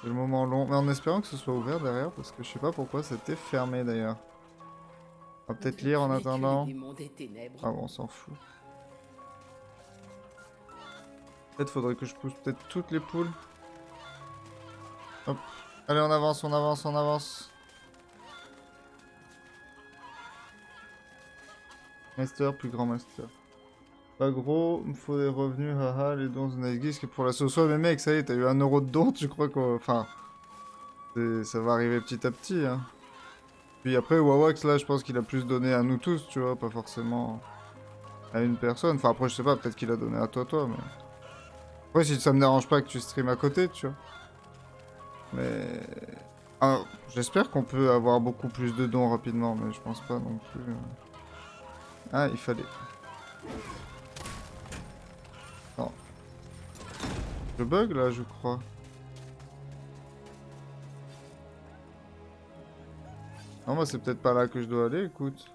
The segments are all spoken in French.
C'est le moment long. Mais en espérant que ce soit ouvert derrière, parce que je sais pas pourquoi c'était fermé d'ailleurs. On va peut-être lire en Tu es que les attendant. démons des ténèbres. Ah bon, on s'en fout. Peut-être faudrait que je pousse peut-être toutes les poules. Hop. Allez, on avance, on avance, on avance. Master, plus grand master. Pas gros, il me faut des revenus, haha, les dons de Nightgisk pour la Soso. Mais mec, ça y est, t'as eu 1 € de don, tu crois qu'on... Enfin, ça va arriver petit à petit, hein. Puis après, Wawax, là, je pense qu'il a plus donné à nous tous, tu vois, pas forcément à une personne. Enfin, après, je sais pas, peut-être qu'il a donné à toi, mais... Après, si ça me dérange pas que tu stream à côté, tu vois. Mais... Ah, j'espère qu'on peut avoir beaucoup plus de dons rapidement, mais je pense pas non plus. Ah, il fallait... Non. Je bug, là, je crois. Non, moi, c'est peut-être pas là que je dois aller, écoute.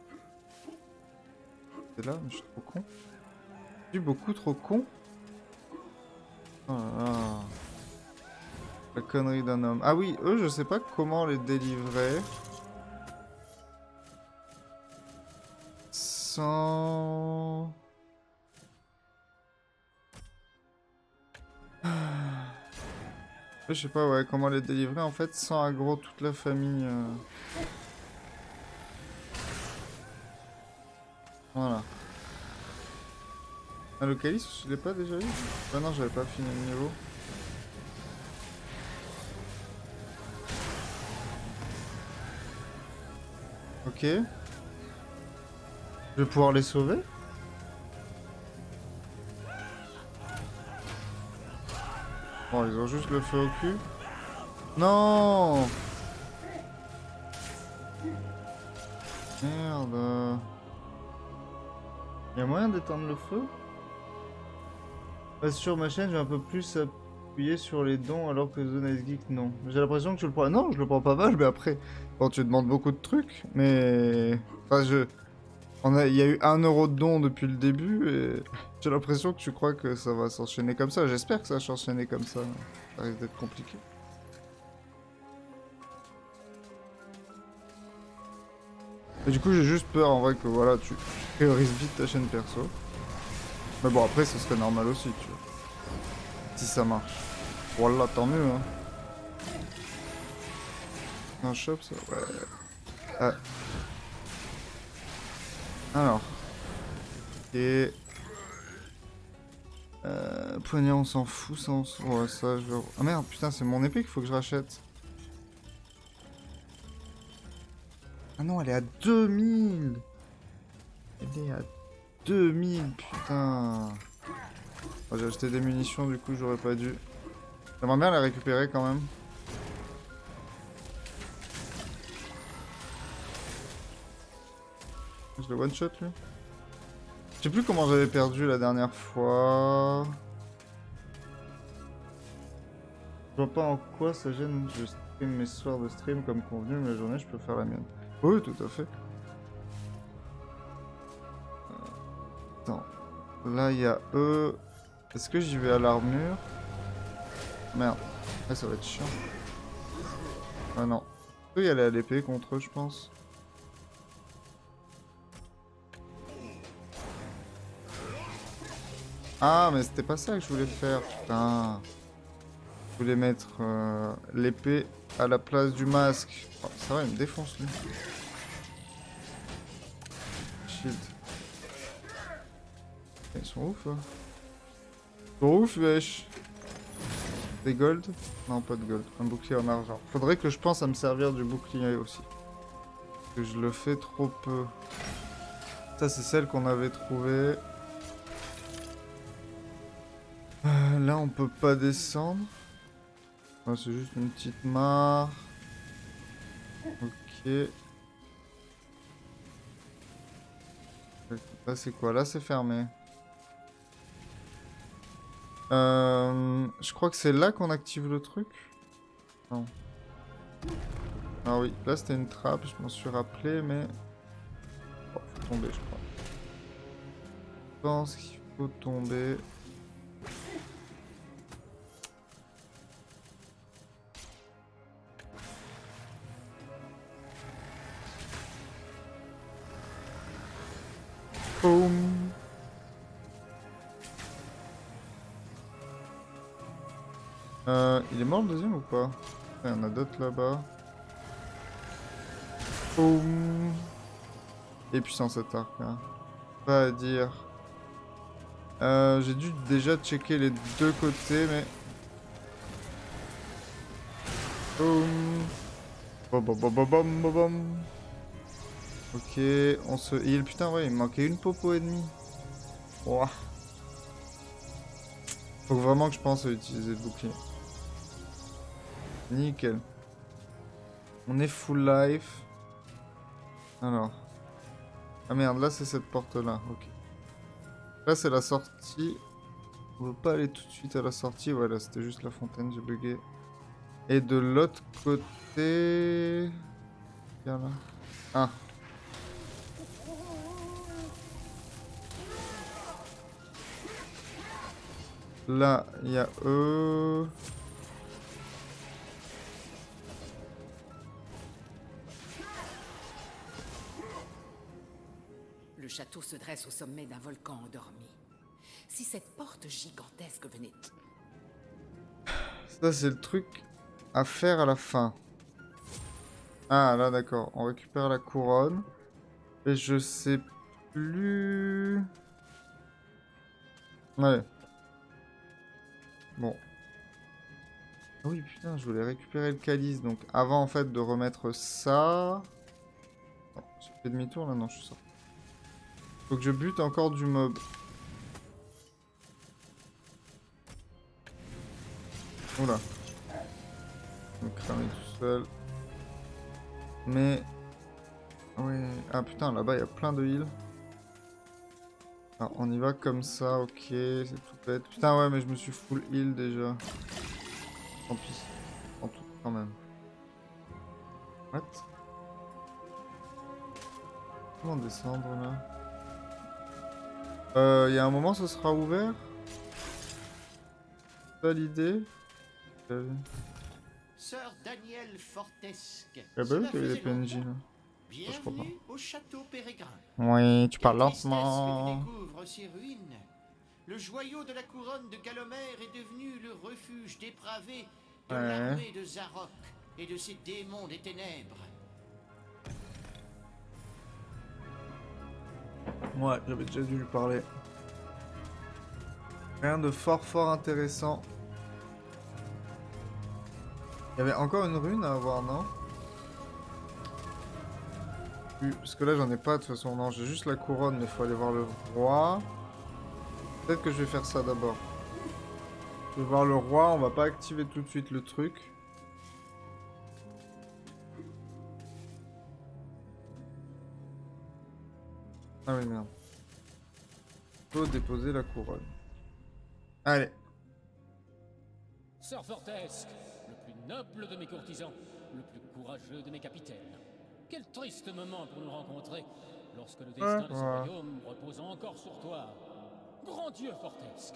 C'est là, mais je suis trop con. Je suis beaucoup trop con. Oh là là. La connerie d'un homme. Ah oui, eux, je sais pas comment les délivrer. Sans... Je sais pas, ouais, comment les délivrer, en fait, sans aggro toute la famille. Voilà. Ah, le calice, je l'ai pas déjà eu? Ah non, j'avais pas fini le niveau. Ok. Je vais pouvoir les sauver? Bon, ils ont juste le feu au cul. Non! Merde. Y'a moyen d'éteindre le feu? Sur ma chaîne, j'ai un peu plus appuyé sur les dons alors que The Nice Geek, non. J'ai l'impression que tu le prends. Non, je le prends pas mal, mais après, bon, tu demandes beaucoup de trucs, mais. Enfin, il y a eu 1 € de dons depuis le début et j'ai l'impression que tu crois que ça va s'enchaîner comme ça. J'espère que ça va s'enchaîner comme ça. Ça risque d'être compliqué. Et du coup, j'ai juste peur en vrai que voilà, tu priorises vite ta chaîne perso. Mais bon, après, ce serait normal aussi, tu vois. Si ça marche. Voilà, tant mieux, hein. Un shop, ça? Ouais. Ah. Alors. Et... poignard, on s'en fout, ça, ouais, ça, je vais... Ah merde, putain, c'est mon épée qu'il faut que je rachète. Ah non, elle est à 2000. Elle est à 2000, putain. Oh, j'ai acheté des munitions, du coup, j'aurais pas dû. J'aimerais bien la récupérer, quand même. Je le one-shot, lui. Je sais plus comment j'avais perdu la dernière fois. Je vois pas en quoi ça gêne. Je stream mes soirs de stream comme convenu, mais la journée, je peux faire la mienne. Oui, tout à fait. Attends. Là, il y a eux. Est-ce que j'y vais à l'armure? Merde. Là, ça va être chiant. Ah non. Je peux y aller à l'épée contre eux, je pense. Ah, mais c'était pas ça que je voulais faire, putain. Je voulais mettre l'épée à la place du masque. Oh, ça va, il me défonce, lui. Shield. Ils sont ouf, hein. Ils sont ouf, wesh. Des gold? Non, pas de gold. Un bouclier en argent. Faudrait que je pense à me servir du bouclier aussi. Parce que je le fais trop peu. Ça, c'est celle qu'on avait trouvée. Là, on peut pas descendre. Ah, c'est juste une petite mare. Ok. Là, c'est quoi? Là, c'est fermé. Je crois que c'est là qu'on active le truc. Non. Ah oui, là, c'était une trappe, je m'en suis rappelé, mais... Oh, faut tomber, je crois. Je pense qu'il faut tomber. Boum. Il est mort le deuxième ou pas? Il y en a d'autres là-bas. Boum. Et puissant cet arc là. Pas à dire. J'ai dû déjà checker les deux côtés mais... Boum. Bom bom bom bom bom bom bom. Ok, on se heal. Putain ouais, il me manquait une popo et demie. Ouah. Faut vraiment que je pense à utiliser le bouclier. Nickel. On est full life. Alors. Ah merde, là c'est cette porte là, ok. Là c'est la sortie. On veut pas aller tout de suite à la sortie. Voilà, c'était juste la fontaine, j'ai bugué. Et de l'autre côté... Viens là. Ah. Là, il y a eux. Le château se dresse au sommet d'un volcan endormi. Si cette porte gigantesque venait... Ça, c'est le truc à faire à la fin. Ah, là, d'accord. On récupère la couronne. Et je sais plus... Ouais. Bon. Ah oui, putain, je voulais récupérer le calice. Donc, avant, en fait, de remettre ça... Oh, j'ai fait demi-tour, là? Non, je suis sorti. Faut que je bute encore du mob. Oula. Je me cramer tout seul. Mais... Ouais... Ah putain, là-bas, il y a plein de heals. Alors, on y va comme ça, ok. C'est tout bête. Putain, ouais, mais je me suis full heal déjà. Tant pis. En tout, quand même. What? Comment descendre, là? Il y a un moment, ça sera ouvert? C'est ça l'idée? Sœur Daniel Fortesque. Il y a pas vu qu'il y avait des PNJ là? Je crois pas. Bienvenue au château Pérégrin. Oui, tu parles Quelle tristesse lentement. que tu découvres ces ruines. Le joyau de la couronne de Galomère est devenu le refuge dépravé de l'armée de Zarok et de ses démons des ténèbres. Ouais, j'avais déjà dû lui parler. Rien de fort intéressant. Il y avait encore une rune à avoir, non? Oui, parce que là j'en ai pas de toute façon, non, j'ai juste la couronne, mais il faut aller voir le roi. Peut-être que je vais faire ça d'abord. Je vais voir le roi, on va pas activer tout de suite le truc. Ah oui, merde. Faut déposer la couronne. Allez. Sœur Fortesque, le plus noble de mes courtisans, le plus courageux de mes capitaines. Quel triste moment pour nous rencontrer, lorsque le destin de ce royaume repose encore sur toi. Grand Dieu Fortesque,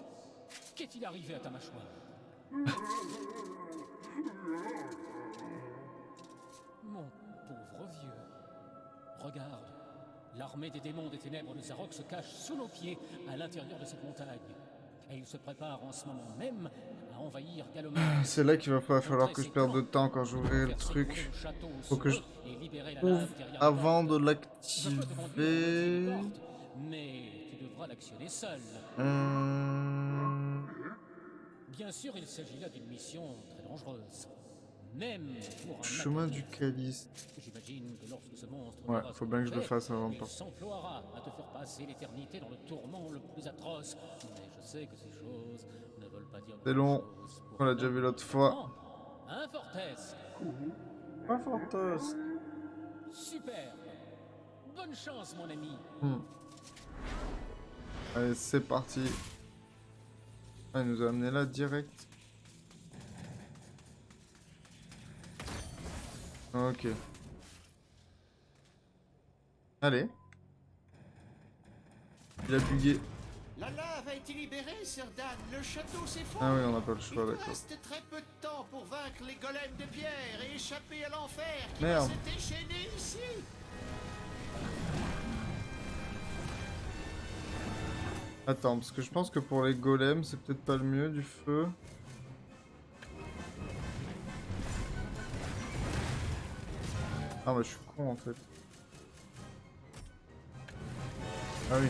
qu'est-il arrivé à ta mâchoire? Mon pauvre vieux. Regarde, l'armée des démons des ténèbres de Zarok se cache sous nos pieds à l'intérieur de cette montagne. Et il se prépare en ce moment même à envahir Galomère. C'est là qu'il va pas falloir que je perde de temps quand j'ouvrirai le truc. Faut que je ouvre avant de l'activer. Mais tu devras l'actionner seul. Bien sûr, il s'agit là d'une mission très dangereuse. Même pour un Chemin du calice. J'imagine que lorsque ce monstre Ouais, faut bien que je le fasse avant de il partir. s'emploiera à te faire passer l'éternité dans le tourment le plus atroce. Mais je sais que ces choses ne veulent pas dire... C'est long. On l'a déjà vu l'autre fois. Un Fortesque. Pas fantastique. Super. Bonne chance, mon ami. Allez, c'est parti. Ah, il nous a amené là direct. Ok. Allez. Il a bugué. La lave a été libérée, Sir Dan. Le château s'effondre. Ah oui, on n'a pas le choix, Il d'accord. reste très peu de temps pour vaincre les golems de pierre et échapper à l'enfer qui Merde. va se déchaîner ici. Attends, parce que je pense que pour les golems, c'est peut-être pas le mieux du feu. Ah, bah je suis con en fait. Ah oui.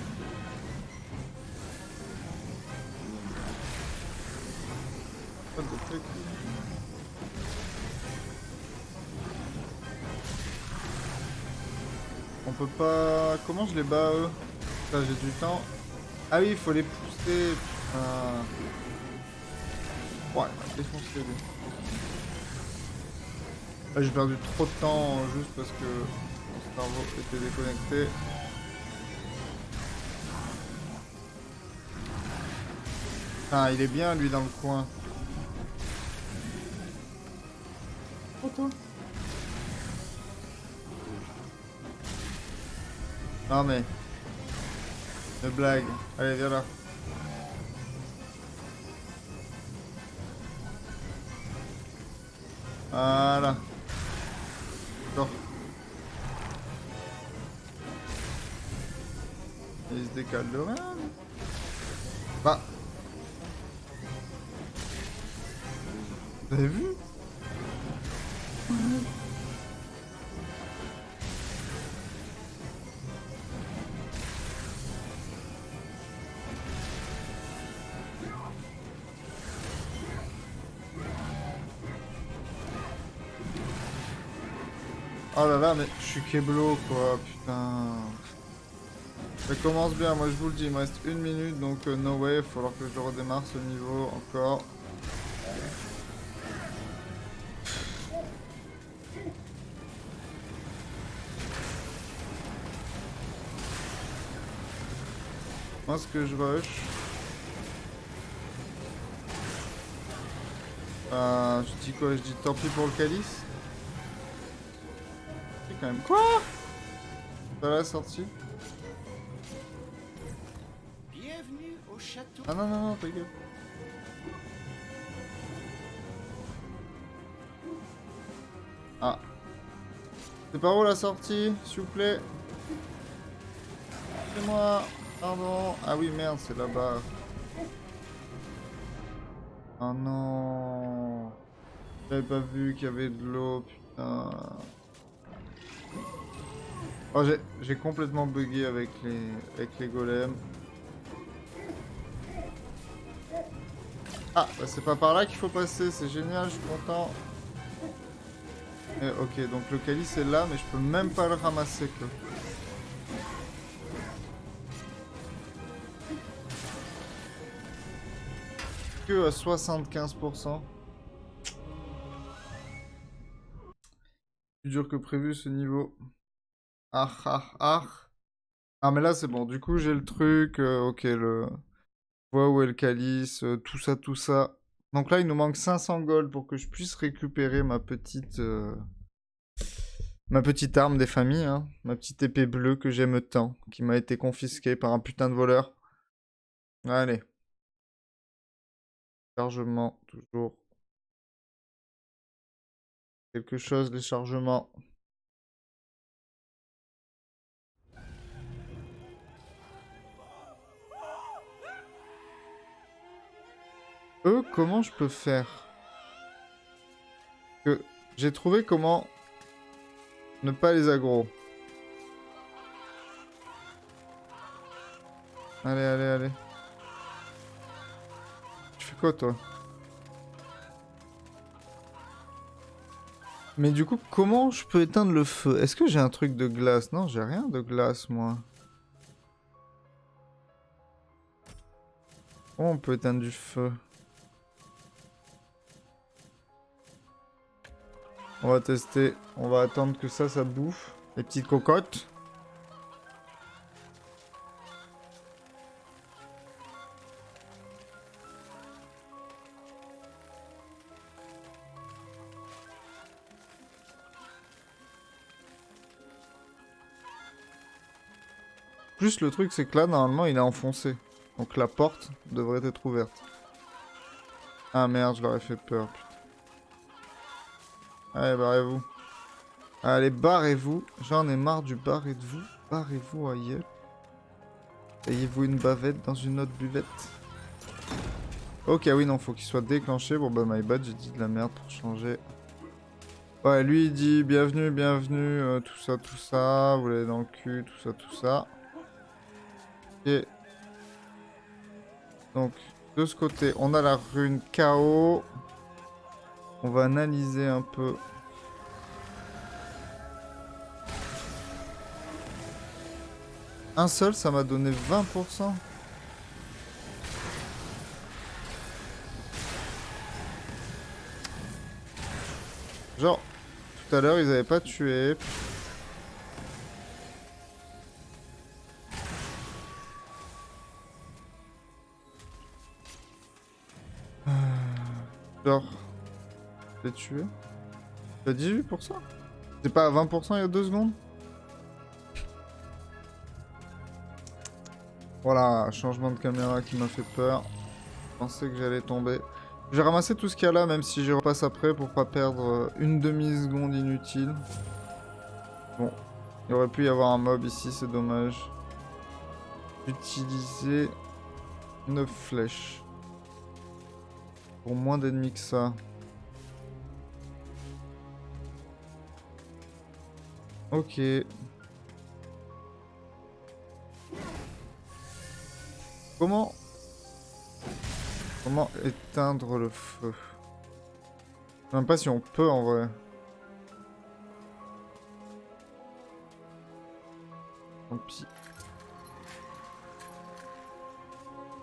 Pas de truc. On peut pas... Comment je les bats eux? Là j'ai du temps. Ah oui, il faut les pousser. Putain. Ouais, il m'a défoncé lui. Là j'ai perdu trop de temps juste parce que mon cerveau était déconnecté. Ah, il est bien lui dans le coin. Oh toi. Non mais... Une blague. Allez, viens là. Voilà. Sors. Il se décale de rien. Bah. Vous avez vu? Oh là là, mais je suis Keblo quoi, putain. Ça commence bien, moi je vous le dis, il me reste 1 minute donc no way, il va falloir que je redémarre ce niveau encore. Moi ce que je rush. Je dis quoi? Je dis tant pis pour le calice. C'est quand même. Quoi? Pas la sortie. Bienvenue au château. Ah non, non, non, ta gueule. Ah. C'est par où la sortie, s'il vous plaît? C'est moi. Pardon. Ah oui, merde, c'est là-bas. Oh non. J'avais pas vu qu'il y avait de l'eau, putain. Oh, j'ai complètement bugué avec les golems. Ah, bah c'est pas par là qu'il faut passer, c'est génial, je suis content. Et, ok, donc le calice est là, mais je peux même pas le ramasser, quoi. Que à 75%. Plus dur que prévu ce niveau. Ah ah ah. Ah mais là c'est bon, du coup j'ai le truc, ok, le... Je vois où est le calice, tout ça, tout ça. Donc là il nous manque 500 gold pour que je puisse récupérer ma petite arme des familles, hein. Ma petite épée bleue que j'aime tant, qui m'a été confisquée par un putain de voleur. Allez. Chargement, toujours. Quelque chose, les chargements. Comment je peux faire? Que j'ai trouvé comment ne pas les aggro. Allez, allez, allez. Tu fais quoi, toi? Mais du coup, comment je peux éteindre le feu? Est-ce que j'ai un truc de glace? Non, j'ai rien de glace, moi. Comment on peut éteindre du feu? On va tester. On va attendre que ça bouffe. Les petites cocottes. Plus le truc, c'est que là, normalement, il est enfoncé. Donc la porte devrait être ouverte. Ah merde, je leur ai fait peur, putain. Allez, barrez-vous. Allez, barrez-vous. J'en ai marre du barrez de vous. Barrez-vous, aïe. Ayez-vous une bavette dans une autre buvette? Ok, oui, non, faut qu'il soit déclenché. Bon, bah, my bad, j'ai dit de la merde pour changer. Ouais, lui, il dit bienvenue, bienvenue, tout ça, vous l'avez dans le cul, tout ça. Ok. Donc, de ce côté, on a la rune KO. On va analyser un peu. Un seul, ça m'a donné 20%. Genre, tout à l'heure, ils avaient pas tué. Genre, j'ai tué. T'as 18%? C'est pas à 20% il y a 2 secondes? Voilà, changement de caméra qui m'a fait peur. Je pensais que j'allais tomber. Je vais ramasser tout ce qu'il y a là, même si je repasse après pour pas perdre une demi-seconde inutile. Bon, il aurait pu y avoir un mob ici, c'est dommage. Utiliser 9 flèches. Pour moins d'ennemis que ça. Ok. Comment éteindre le feu? Je sais même pas si on peut en vrai. Tant pis.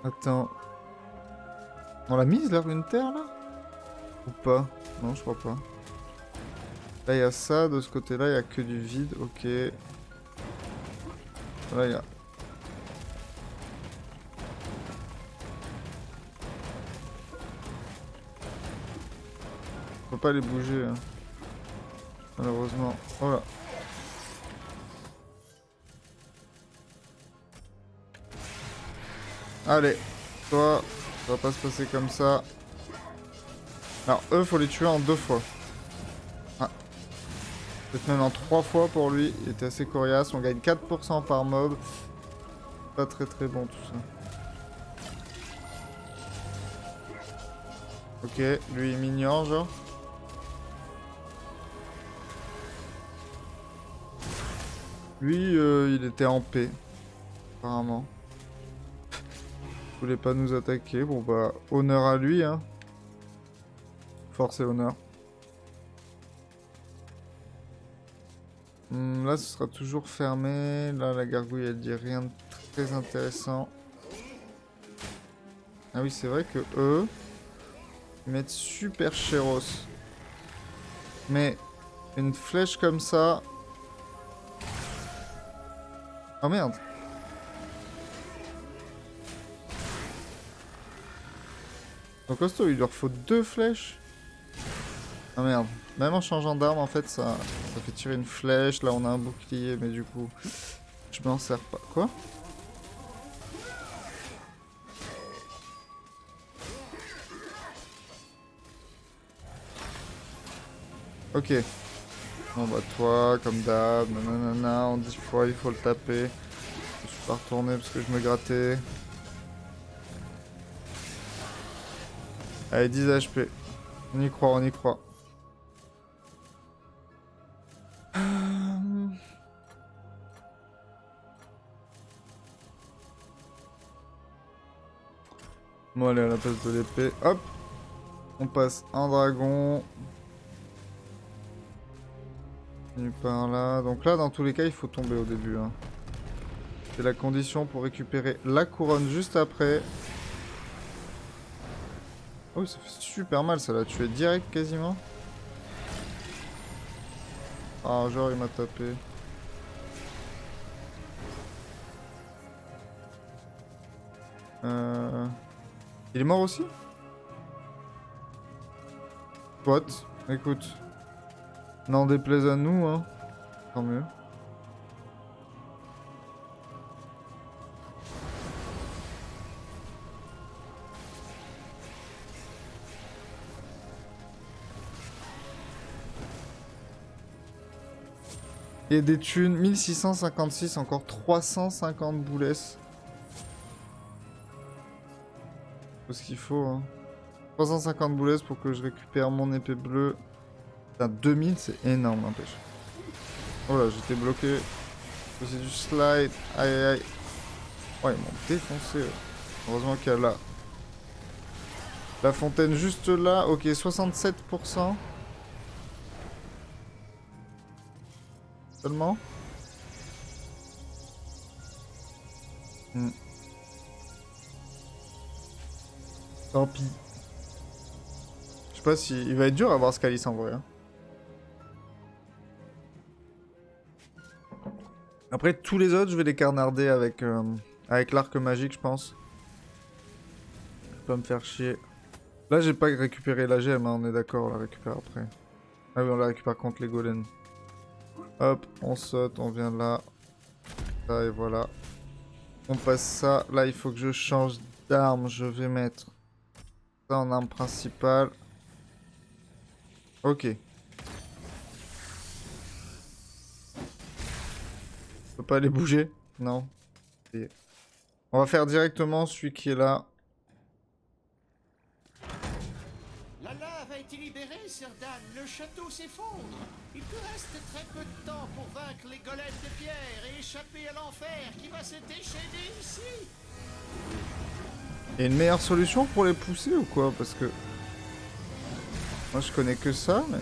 Attends. On l'a mise la rune terre là? Ou pas? Non, je crois pas. Là, il y a ça. De ce côté-là, il y a que du vide. Ok. Là, il y a... On peut pas les bouger. Hein. Malheureusement. Voilà. Allez. Toi, ça va pas se passer comme ça. Alors, eux, faut les tuer en 2 fois. Ah. Peut-être même en 3 fois pour lui. Il était assez coriace. On gagne 4% par mob. Pas très très bon tout ça. Ok, lui il m'ignore genre. Lui, il était en paix. Apparemment. Il voulait pas nous attaquer. Bon bah, honneur à lui hein. Force et honneur. Là, ce sera toujours fermé. Là, la gargouille, elle dit rien de très intéressant. Ah oui, c'est vrai que eux, ils mettent super chéros. Mais une flèche comme ça... Oh merde. Donc costaud, il leur faut 2 flèches. Ah merde. Même en changeant d'arme, en fait, ça fait tirer une flèche. Là, on a un bouclier, mais du coup, je m'en sers pas. Quoi? Ok. Bon bah toi, comme d'hab, nanana, on dit fois il faut le taper. Je suis pas retourné parce que je me grattais. Allez, 10 HP. On y croit, on y croit. Bon allez, à la place de l'épée, hop. On passe un dragon. Venu par là. Donc là, dans tous les cas, il faut tomber au début. Hein. C'est la condition pour récupérer la couronne juste après. Oh, ça fait super mal, ça l'a tué direct quasiment. Ah, genre il m'a tapé. Il est mort aussi? What? Écoute. N'en déplaise à nous, hein. Tant mieux. Et des thunes, 1656, encore 350 boules. Tout ce qu'il faut. Hein. 350 boulettes pour que je récupère mon épée bleue. Putain, 2000, c'est énorme, n'empêche. Oh là, j'étais bloqué. C'est du slide. Aïe aïe aïe. Ouais, ils m'ont défoncé. Heureusement qu'il y a là. La fontaine juste là. Ok, 67%. Seulement. Tant pis. Je sais pas si... Il va être dur à avoir ce calice en vrai. Hein. Après, tous les autres, je vais les carnarder avec, avec l'arc magique, je pense. Je vais pas me faire chier. Là, j'ai pas récupéré la gemme, hein, on est d'accord, on la récupère après. Ah oui, on la récupère contre les golems. Hop, on saute, on vient là. Là, et voilà. On passe ça. Là, il faut que je change d'arme. Je vais mettre ça en arme principale. Ok. Je peux pas les bouger? Non. Et on va faire directement celui qui est là. La lave a été libérée, Sir Dan. Le château s'effondre. Il te reste très peu de temps pour vaincre les golems de pierre et échapper à l'enfer qui va se déchaîner ici. Il y a une meilleure solution pour les pousser ou quoi? Parce que... moi, je connais que ça, mais...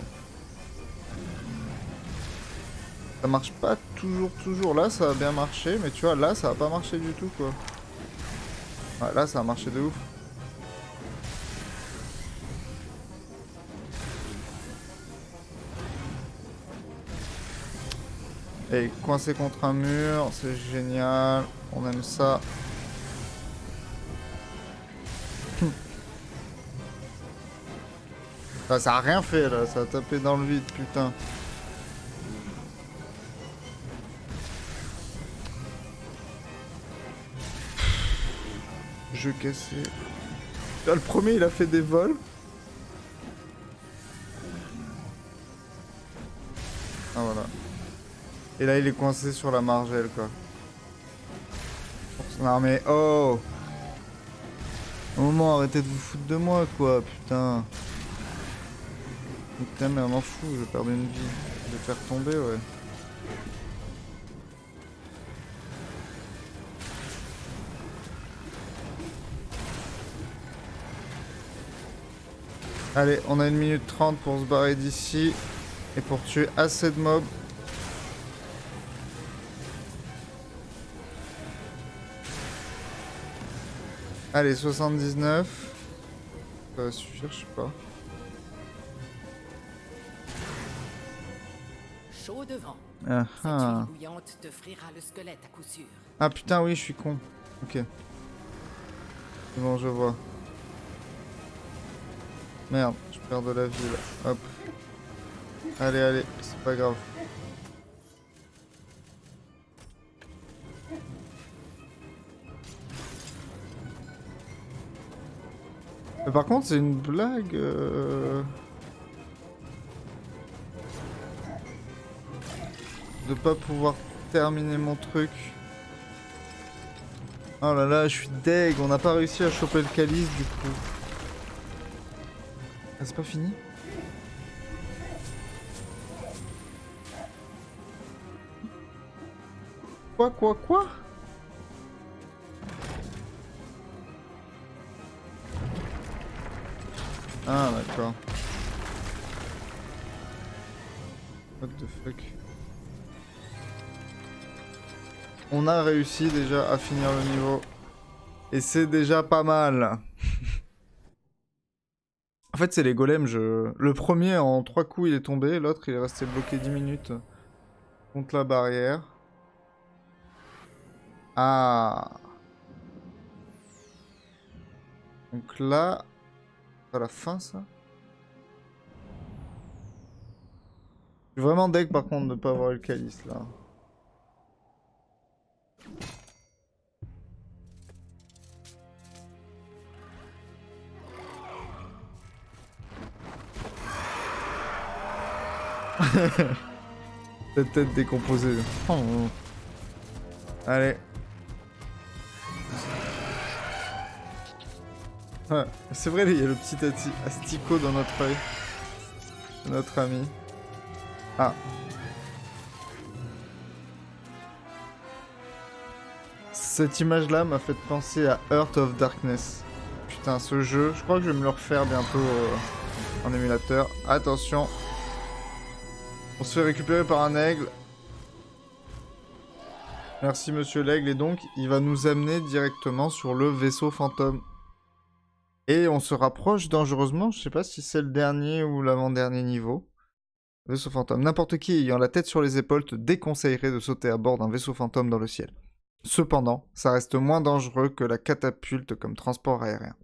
ça marche pas toujours. Là, ça a bien marché, mais tu vois, là, ça a pas marché du tout, quoi. Ouais, là, ça a marché de ouf. Et coincé contre un mur, c'est génial. On aime ça. Ah, ça a rien fait, là. Ça a tapé dans le vide, putain. Jeu cassé. Là, le premier, il a fait des vols. Ah, voilà. Et là, il est coincé sur la margelle, quoi. Non, mais oh! Au moment, arrêtez de vous foutre de moi, quoi, putain. Putain, mais m'en fous, je vais perdre une vie. Je vais faire tomber, ouais. Allez, on a 1 minute 30 pour se barrer d'ici. Et pour tuer assez de mobs. Allez, 79. Ça va suffire, je sais pas. Chaud devant. Ah, Cette ah. huile bouillante te frira le squelette à coup sûr. Ah putain, oui, je suis con. Ok. C'est bon, je vois. Merde, je perds de la vie là. Hop. Allez, allez, c'est pas grave. Mais par contre, c'est une blague. De pas pouvoir terminer mon truc. Oh là là, je suis deg. On n'a pas réussi à choper le calice du coup. Ah, c'est pas fini? Quoi? Ah, d'accord. What the fuck? On a réussi déjà à finir le niveau. Et c'est déjà pas mal. En fait, c'est les golems. Le premier, en 3 coups, il est tombé. L'autre, il est resté bloqué 10 minutes contre la barrière. Ah. Donc là... c'est à la fin, ça? Je suis vraiment deg, par contre, de ne pas avoir eu le calice, là. Cette tête décomposée. Oh. Allez. Ouais, c'est vrai, il y a le petit asticot dans notre œil. Notre ami. Ah. Cette image-là m'a fait penser à Heart of Darkness. Putain, ce jeu, je crois que je vais me le refaire bientôt en émulateur. Attention. On se fait récupérer par un aigle. Merci monsieur l'aigle. Et donc, il va nous amener directement sur le vaisseau fantôme. Et on se rapproche dangereusement. Je sais pas si c'est le dernier ou l'avant-dernier niveau. Vaisseau fantôme. N'importe qui ayant la tête sur les épaules te déconseillerait de sauter à bord d'un vaisseau fantôme dans le ciel. Cependant, ça reste moins dangereux que la catapulte comme transport aérien.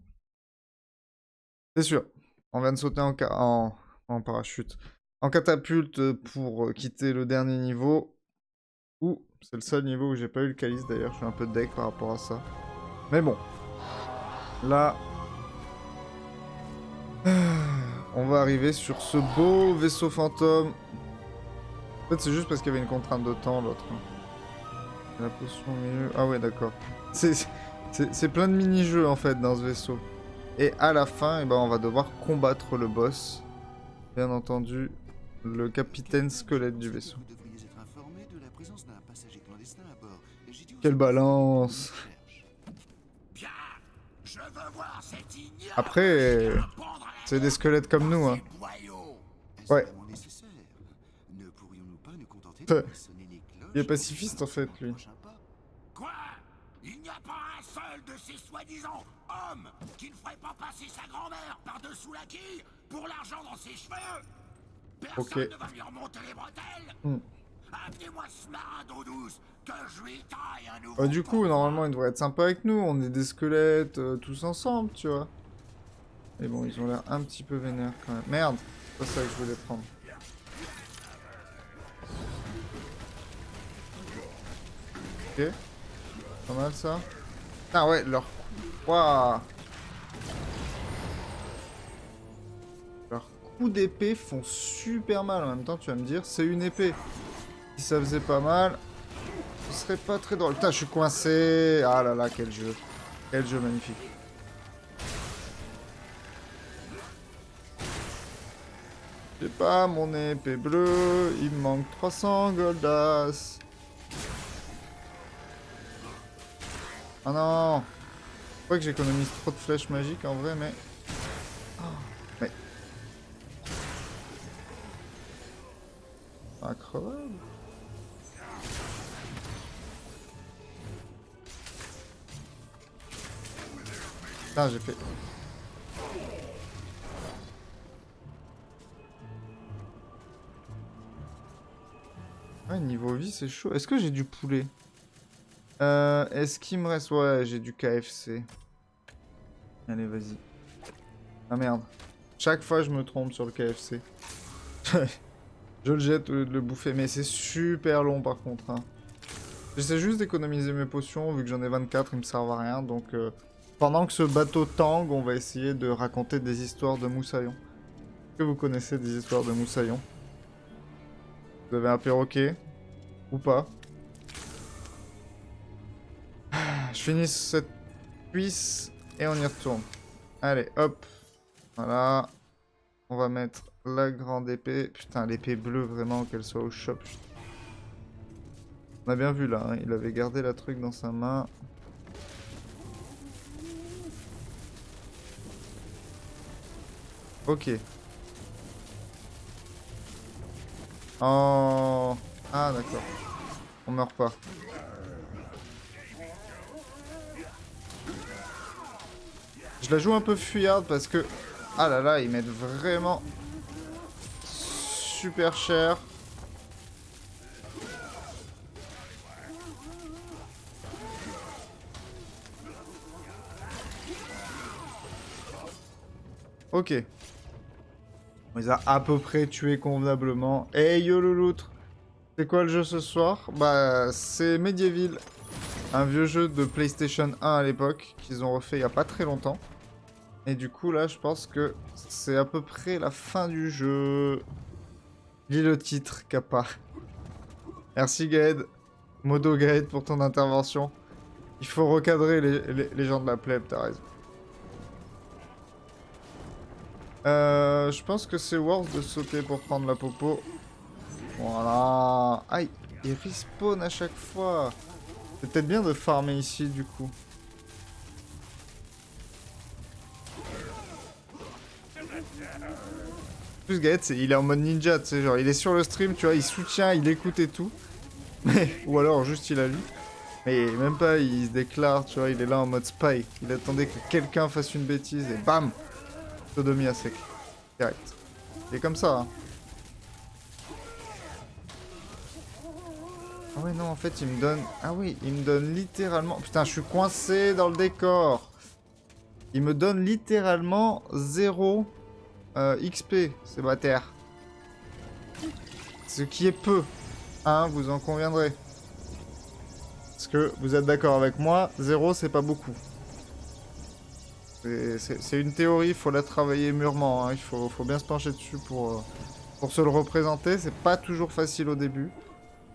C'est sûr. On vient de sauter en parachute. En catapulte pour quitter le dernier niveau. Ouh, c'est le seul niveau où j'ai pas eu le calice d'ailleurs. Je suis un peu deck par rapport à ça. Mais bon. Là... on va arriver sur ce beau vaisseau fantôme. En fait, c'est juste parce qu'il y avait une contrainte de temps, l'autre. La potion au milieu... Ah ouais, d'accord. C'est plein de mini-jeux, en fait, dans ce vaisseau. Et à la fin, eh ben, on va devoir combattre le boss. Bien entendu, le capitaine squelette du vaisseau. Quelle balance! Après, c'est des squelettes comme nous, hein. Ouais. Il est pacifiste, en fait, lui. Quoi? Il n'y a pas un seul de ces soi-disant hommes qui ne ferait pas passer sa grand-mère par-dessous la quille pour l'argent dans ses cheveux? Personne ne va lui remonter les bretelles? Amenez-moi ce marin d'eau douce, que je lui taille un nouveau... Du coup, normalement, il devrait être sympa avec nous. On est des squelettes tous ensemble, tu vois. Mais bon, ils ont l'air un petit peu vénères quand même. Merde, c'est pas ça que je voulais prendre. Ok. Pas mal ça. Ah ouais, leur... Waouh. Leurs coups d'épée font super mal. En même temps, tu vas me dire, c'est une épée. Si ça faisait pas mal, ce serait pas très drôle. Putain, je suis coincé. Ah là là, quel jeu. Quel jeu magnifique. J'ai pas mon épée bleue. Il me manque 300 goldas. Ah non. Je crois que j'économise trop de flèches magiques en vrai, mais... Oh, mais... Incroyable. Putain, j'ai fait... Ouais, niveau vie, c'est chaud. Est-ce que j'ai du poulet? Est-ce qu'il me reste... Ouais, j'ai du KFC. Allez, vas-y. Ah merde. Chaque fois, je me trompe sur le KFC. Je le jette au lieu de le bouffer. Mais c'est super long, par contre. Hein. J'essaie juste d'économiser mes potions. Vu que j'en ai 24, ils me servent à rien. Donc, pendant que ce bateau tangue, on va essayer de raconter des histoires de moussaillons. Est-ce que vous connaissez des histoires de moussaillons? Vous avez un perroquet? Ou pas? Je finis cette cuisse et on y retourne. Allez, hop. Voilà. On va mettre la grande épée. Putain, l'épée bleue, vraiment, qu'elle soit au shop. On a bien vu, là. Hein, il avait gardé la truc dans sa main. Ok. Oh. Ah, d'accord. On meurt pas. Je la joue un peu fuyarde parce que... Ah là là, ils mettent vraiment... super cher. Ok. On les a à peu près tués convenablement. Hey yo louloutre. C'est quoi le jeu ce soir? Bah, c'est Medieval. Un vieux jeu de PlayStation 1 à l'époque, qu'ils ont refait il y a pas très longtemps. Et du coup, là, je pense que c'est à peu près la fin du jeu. Lis le titre, Kappa. Merci, Gaëd. Modo Gaëd pour ton intervention. Il faut recadrer les gens de la plèbe, t'as raison. Je pense que c'est worth de sauter pour prendre la popo. Voilà. Aïe, il respawn à chaque fois. C'est peut-être bien de farmer ici du coup. En plus Gaët, il est en mode ninja, tu sais, genre il est sur le stream, tu vois, il soutient, il écoute et tout. Mais, ou alors juste il a lu. Mais même pas, il se déclare, tu vois, il est là en mode spy. Il attendait que quelqu'un fasse une bêtise et bam, sodomie à sec. Direct. Il est comme ça, hein. Ah ouais, non, en fait, il me donne... Ah oui, il me donne littéralement... Putain, je suis coincé dans le décor. Il me donne littéralement 0 XP, ces bâtards. Ce qui est peu. Hein, vous en conviendrez. Parce que vous êtes d'accord avec moi, 0 c'est pas beaucoup. C'est une théorie, il faut la travailler mûrement. Hein. Il faut bien se pencher dessus pour se le représenter. C'est pas toujours facile au début.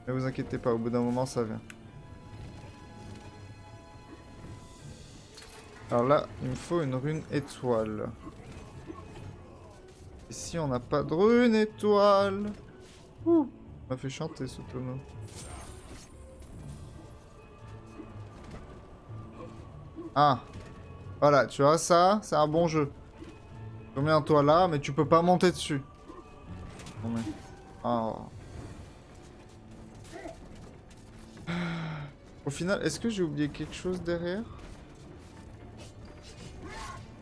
Mais vous inquiétez pas, au bout d'un moment ça vient. Alors là, il me faut une rune étoile. Ici on n'a pas de rune étoile. Ouh, m'a fait chanter ce tonneau. Ah, voilà, tu vois ça, c'est un bon jeu. Combien toi là, mais tu peux pas monter dessus. Non mais... Oh. Au final, est-ce que j'ai oublié quelque chose derrière?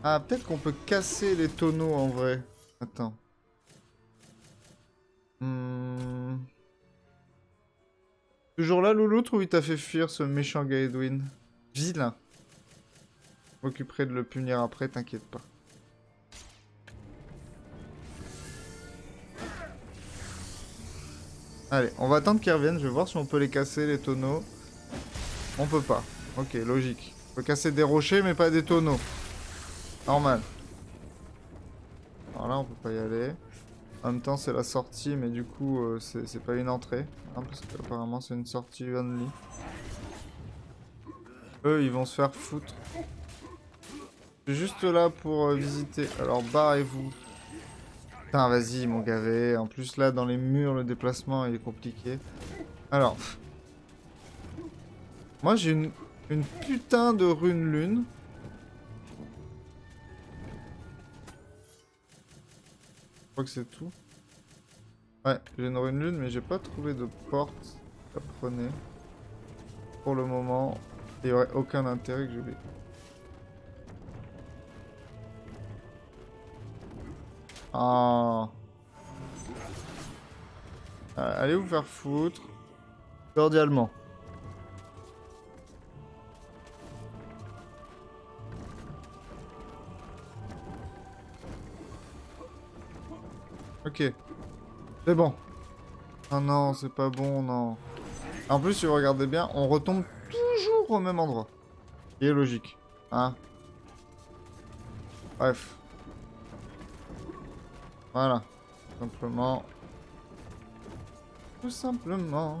Ah, peut-être qu'on peut casser les tonneaux en vrai. Attends. Toujours là, Louloute, ou il t'a fait fuir ce méchant Gaedwin? Vilain. Je m'occuperai de le punir après, t'inquiète pas. Allez, on va attendre qu'ils reviennent. Je vais voir si on peut les casser, les tonneaux. On peut pas. Ok, logique. On peut casser des rochers, mais pas des tonneaux. Normal. Alors là, on peut pas y aller. En même temps, c'est la sortie, mais du coup, c'est pas une entrée. Hein, parce qu'apparemment, c'est une sortie only. Eux, ils vont se faire foutre. Je suis juste là pour visiter. Alors, barrez-vous. Putain, vas-y, ils m'ont gavé. En plus, là, dans les murs, le déplacement, il est compliqué. Alors. Moi, j'ai une putain de rune lune. Je crois que c'est tout. Ouais, j'ai une rune lune, mais j'ai pas trouvé de porte. Apprenez. Pour le moment, il n'y aurait aucun intérêt que je vais. Ah. Allez vous faire foutre. Cordialement. Ok. C'est bon. Ah non, c'est pas bon, non. En plus, si vous regardez bien, on retombe toujours au même endroit. Ce qui est logique. Hein. Bref. Voilà. Simplement. Tout simplement.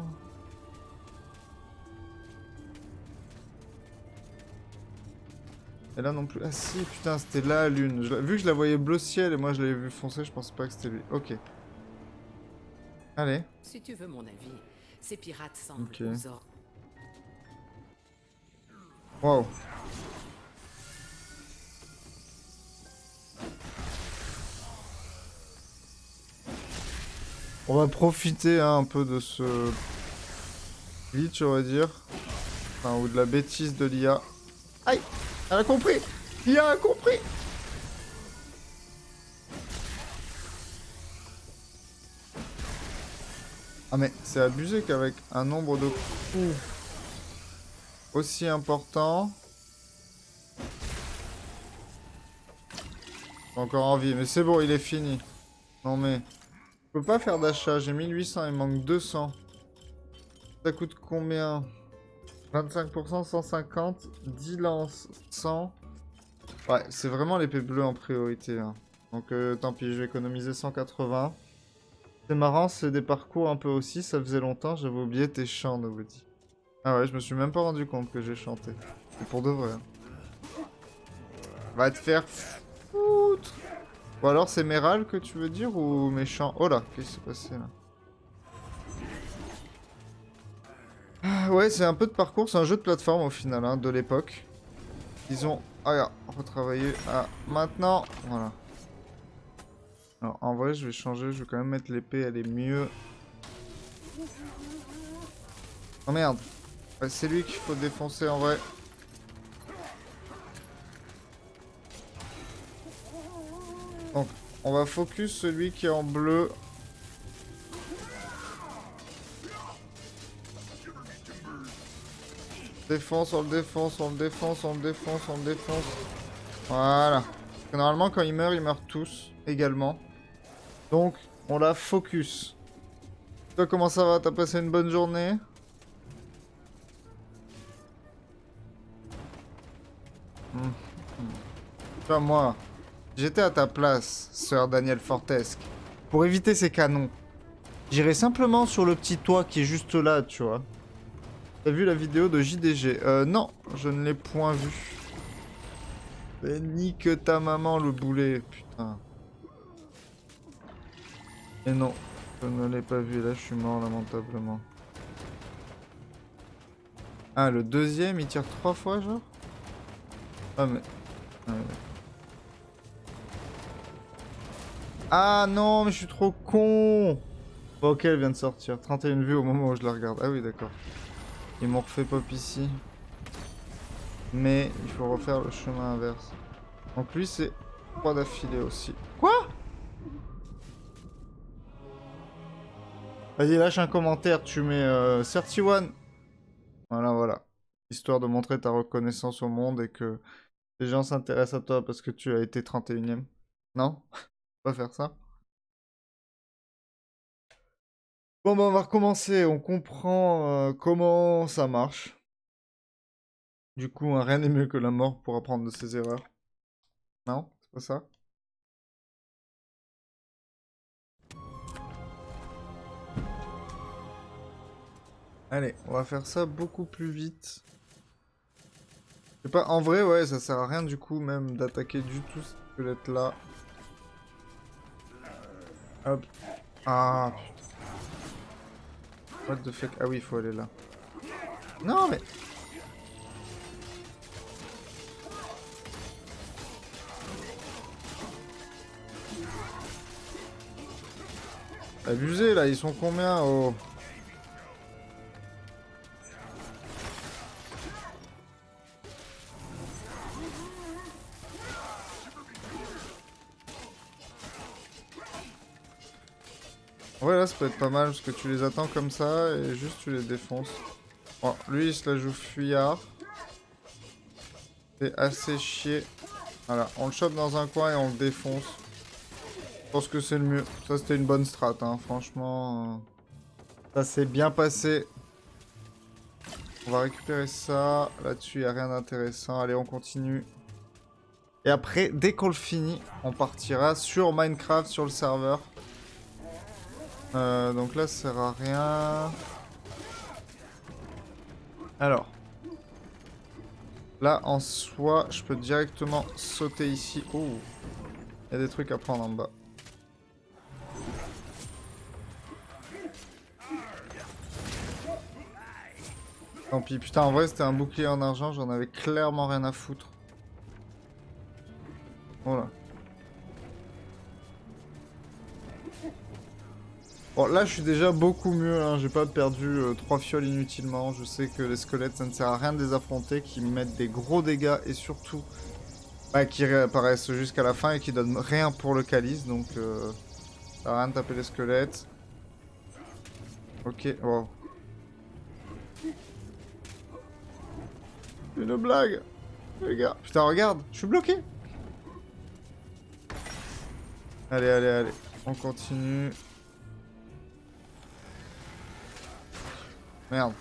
Et là non plus. Ah si, putain, c'était la lune. Vu que je la voyais bleu ciel et moi je l'avais vu foncer, je pensais pas que c'était lui. Ok. Allez. Si tu veux mon avis, ces pirates semblent Ok. aux ordres. Wow. On va profiter hein, un peu de ce glitch, on va dire. Enfin, ou de la bêtise de l'IA. Aïe! Elle a compris! L'IA a compris! Ah mais c'est abusé qu'avec un nombre de coups aussi important... Encore en vie, mais c'est bon, il est fini. Non mais... Je peux pas faire d'achat, j'ai 1800, il manque 200. Ça coûte combien? 25%, 150, 10 lances, 100. Ouais, c'est vraiment l'épée bleue en priorité. Hein. Donc tant pis, je vais économiser 180. C'est marrant, c'est des parcours un peu aussi, ça faisait longtemps, j'avais oublié tes chants, Nobody. Ah ouais, je me suis même pas rendu compte que j'ai chanté. C'est pour de vrai. Hein. Va te faire foutre. Ou alors c'est Méral que tu veux dire ou méchant? Oh là, qu'est-ce qui s'est passé là? Ah, ouais, c'est un peu de parcours, c'est un jeu de plateforme au final, hein, de l'époque. Ils ont, ah, regarde, retravaillé à maintenant. Voilà. Alors en vrai, je vais changer, je vais quand même mettre l'épée, elle est mieux. Oh merde. Ouais, c'est lui qu'il faut défoncer en vrai. Donc, on va focus celui qui est en bleu. Défonce, on le défonce, on le défonce, on le défonce, on le défonce. Voilà. Parce que normalement, quand ils meurent tous également. Donc, on la focus. Toi, comment ça va? T'as passé une bonne journée? Tu vois, moi, j'étais à ta place, sœur Daniel Fortesque. Pour éviter ces canons, j'irai simplement sur le petit toit qui est juste là, tu vois. T'as vu la vidéo de JDG? Non, je ne l'ai point vu. Mais nique ta maman, le boulet, putain. Et non, je ne l'ai pas vu, là je suis mort lamentablement. Ah, le deuxième, il tire 3 fois, genre? Ah, mais... Ah, ouais. Ah non, mais je suis trop con! Bon, ok, elle vient de sortir. 31 vues au moment où je la regarde. Ah oui, d'accord. Ils m'ont refait pop ici. Mais il faut refaire le chemin inverse. Donc lui, c'est 3 d'affilée aussi. Quoi? Vas-y, lâche un commentaire. Tu mets 31. Voilà, voilà. Histoire de montrer ta reconnaissance au monde et que les gens s'intéressent à toi parce que tu as été 31ème. Non? On va faire ça. Bon, bah, on va recommencer. On comprend comment ça marche. Du coup, hein, rien n'est mieux que la mort pour apprendre de ses erreurs. Non? C'est pas ça? Allez, on va faire ça beaucoup plus vite. Je sais pas, en vrai, ouais, ça sert à rien du coup, même d'attaquer du tout ce squelette-là. Hop. Ah, putain. What the fuck? Ah oui, il faut aller là. Non, mais... Abusé, là, ils sont combien? Oh. Ouais, là, ça peut être pas mal, parce que tu les attends comme ça, et juste tu les défonces. Bon, lui, il se la joue fuyard. C'est assez chier. Voilà, on le chope dans un coin et on le défonce. Je pense que c'est le mieux. Ça, c'était une bonne strat, hein, franchement. Ça s'est bien passé. On va récupérer ça. Là-dessus, il n'y a rien d'intéressant. Allez, on continue. Et après, dès qu'on le finit, on partira sur Minecraft, sur le serveur. Donc là, ça sert à rien. Alors. Là, en soi, je peux directement sauter ici. Oh. Il y a des trucs à prendre en bas. Tant pis. Putain, en vrai, c'était un bouclier en argent. J'en avais clairement rien à foutre. Voilà. Bon, là, je suis déjà beaucoup mieux. Hein. J'ai pas perdu 3 fioles inutilement. Je sais que les squelettes, ça ne sert à rien de les affronter, qui mettent des gros dégâts et surtout bah, qui réapparaissent jusqu'à la fin et qui donnent rien pour le calice. Donc, ça sert à rien de taper les squelettes. Ok, wow. Une blague, les gars. Putain, regarde, je suis bloqué. Allez, allez, allez. On continue. Merde.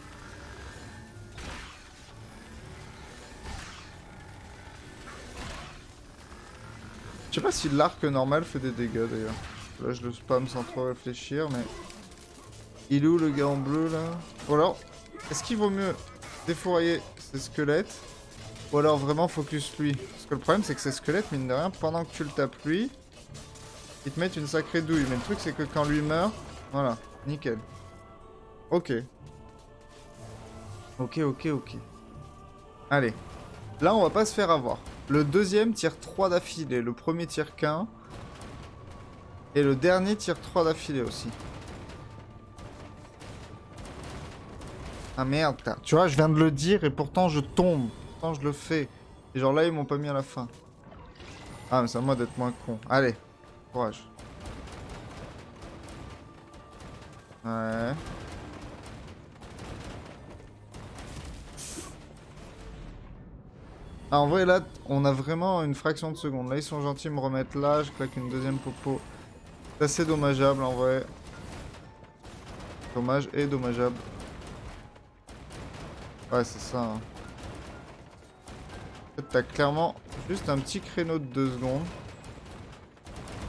Je sais pas si l'arc normal fait des dégâts d'ailleurs. Là je le spam sans trop réfléchir mais... Il est où le gars en bleu là? Ou alors, est-ce qu'il vaut mieux défourailler ces squelettes? Ou alors vraiment focus lui? Parce que le problème c'est que ces squelettes, mine de rien, pendant que tu le tapes lui, Ils te mettent une sacrée douille. Mais le truc, c'est que quand lui meurt... Voilà, nickel. Ok. Ok. Allez. Là, on va pas se faire avoir. Le deuxième tire 3 d'affilée. Le premier tire qu'un. Et le dernier tire 3 d'affilée aussi. Ah merde, tu vois, je viens de le dire et pourtant je tombe. Pourtant je le fais. Et genre là, ils m'ont pas mis à la fin. Ah, mais c'est à moi d'être moins con. Allez, courage. Ouais. Ah, en vrai, là, on a vraiment une fraction de seconde. Là, ils sont gentils, ils me remettent là. Je claque une deuxième popo. C'est assez dommageable, en vrai. Dommage et dommageable. Ouais, c'est ça. Hein. En fait, t'as clairement juste un petit créneau de 2 secondes.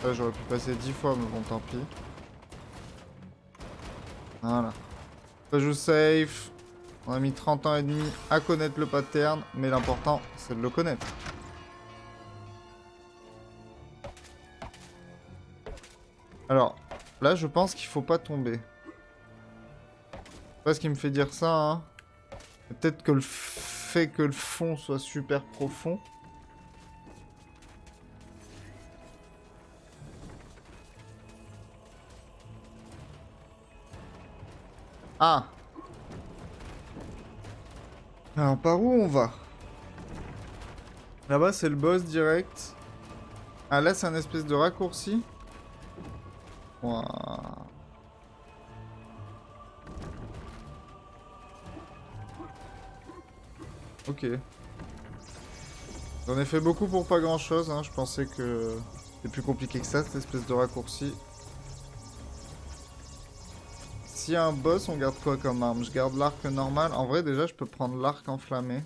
Là, j'aurais pu passer 10 fois, mais bon, tant pis. Voilà. Ça joue safe. On a mis 30 ans et demi à connaître le pattern, mais l'important, c'est de le connaître. Alors, là, je pense qu'il faut pas tomber. C'est pas ce qui me fait dire ça, hein. Peut-être que le fait que le fond soit super profond. Ah! Alors, par où on va? Là-bas, c'est le boss direct. Ah, là, c'est un espèce de raccourci. Ouah. Ok. J'en ai fait beaucoup pour pas grand chose, hein. Je pensais que c'était plus compliqué que ça, cette espèce de raccourci. S'il y a un boss, on garde quoi comme arme? Je garde l'arc normal. En vrai, déjà, je peux prendre l'arc enflammé.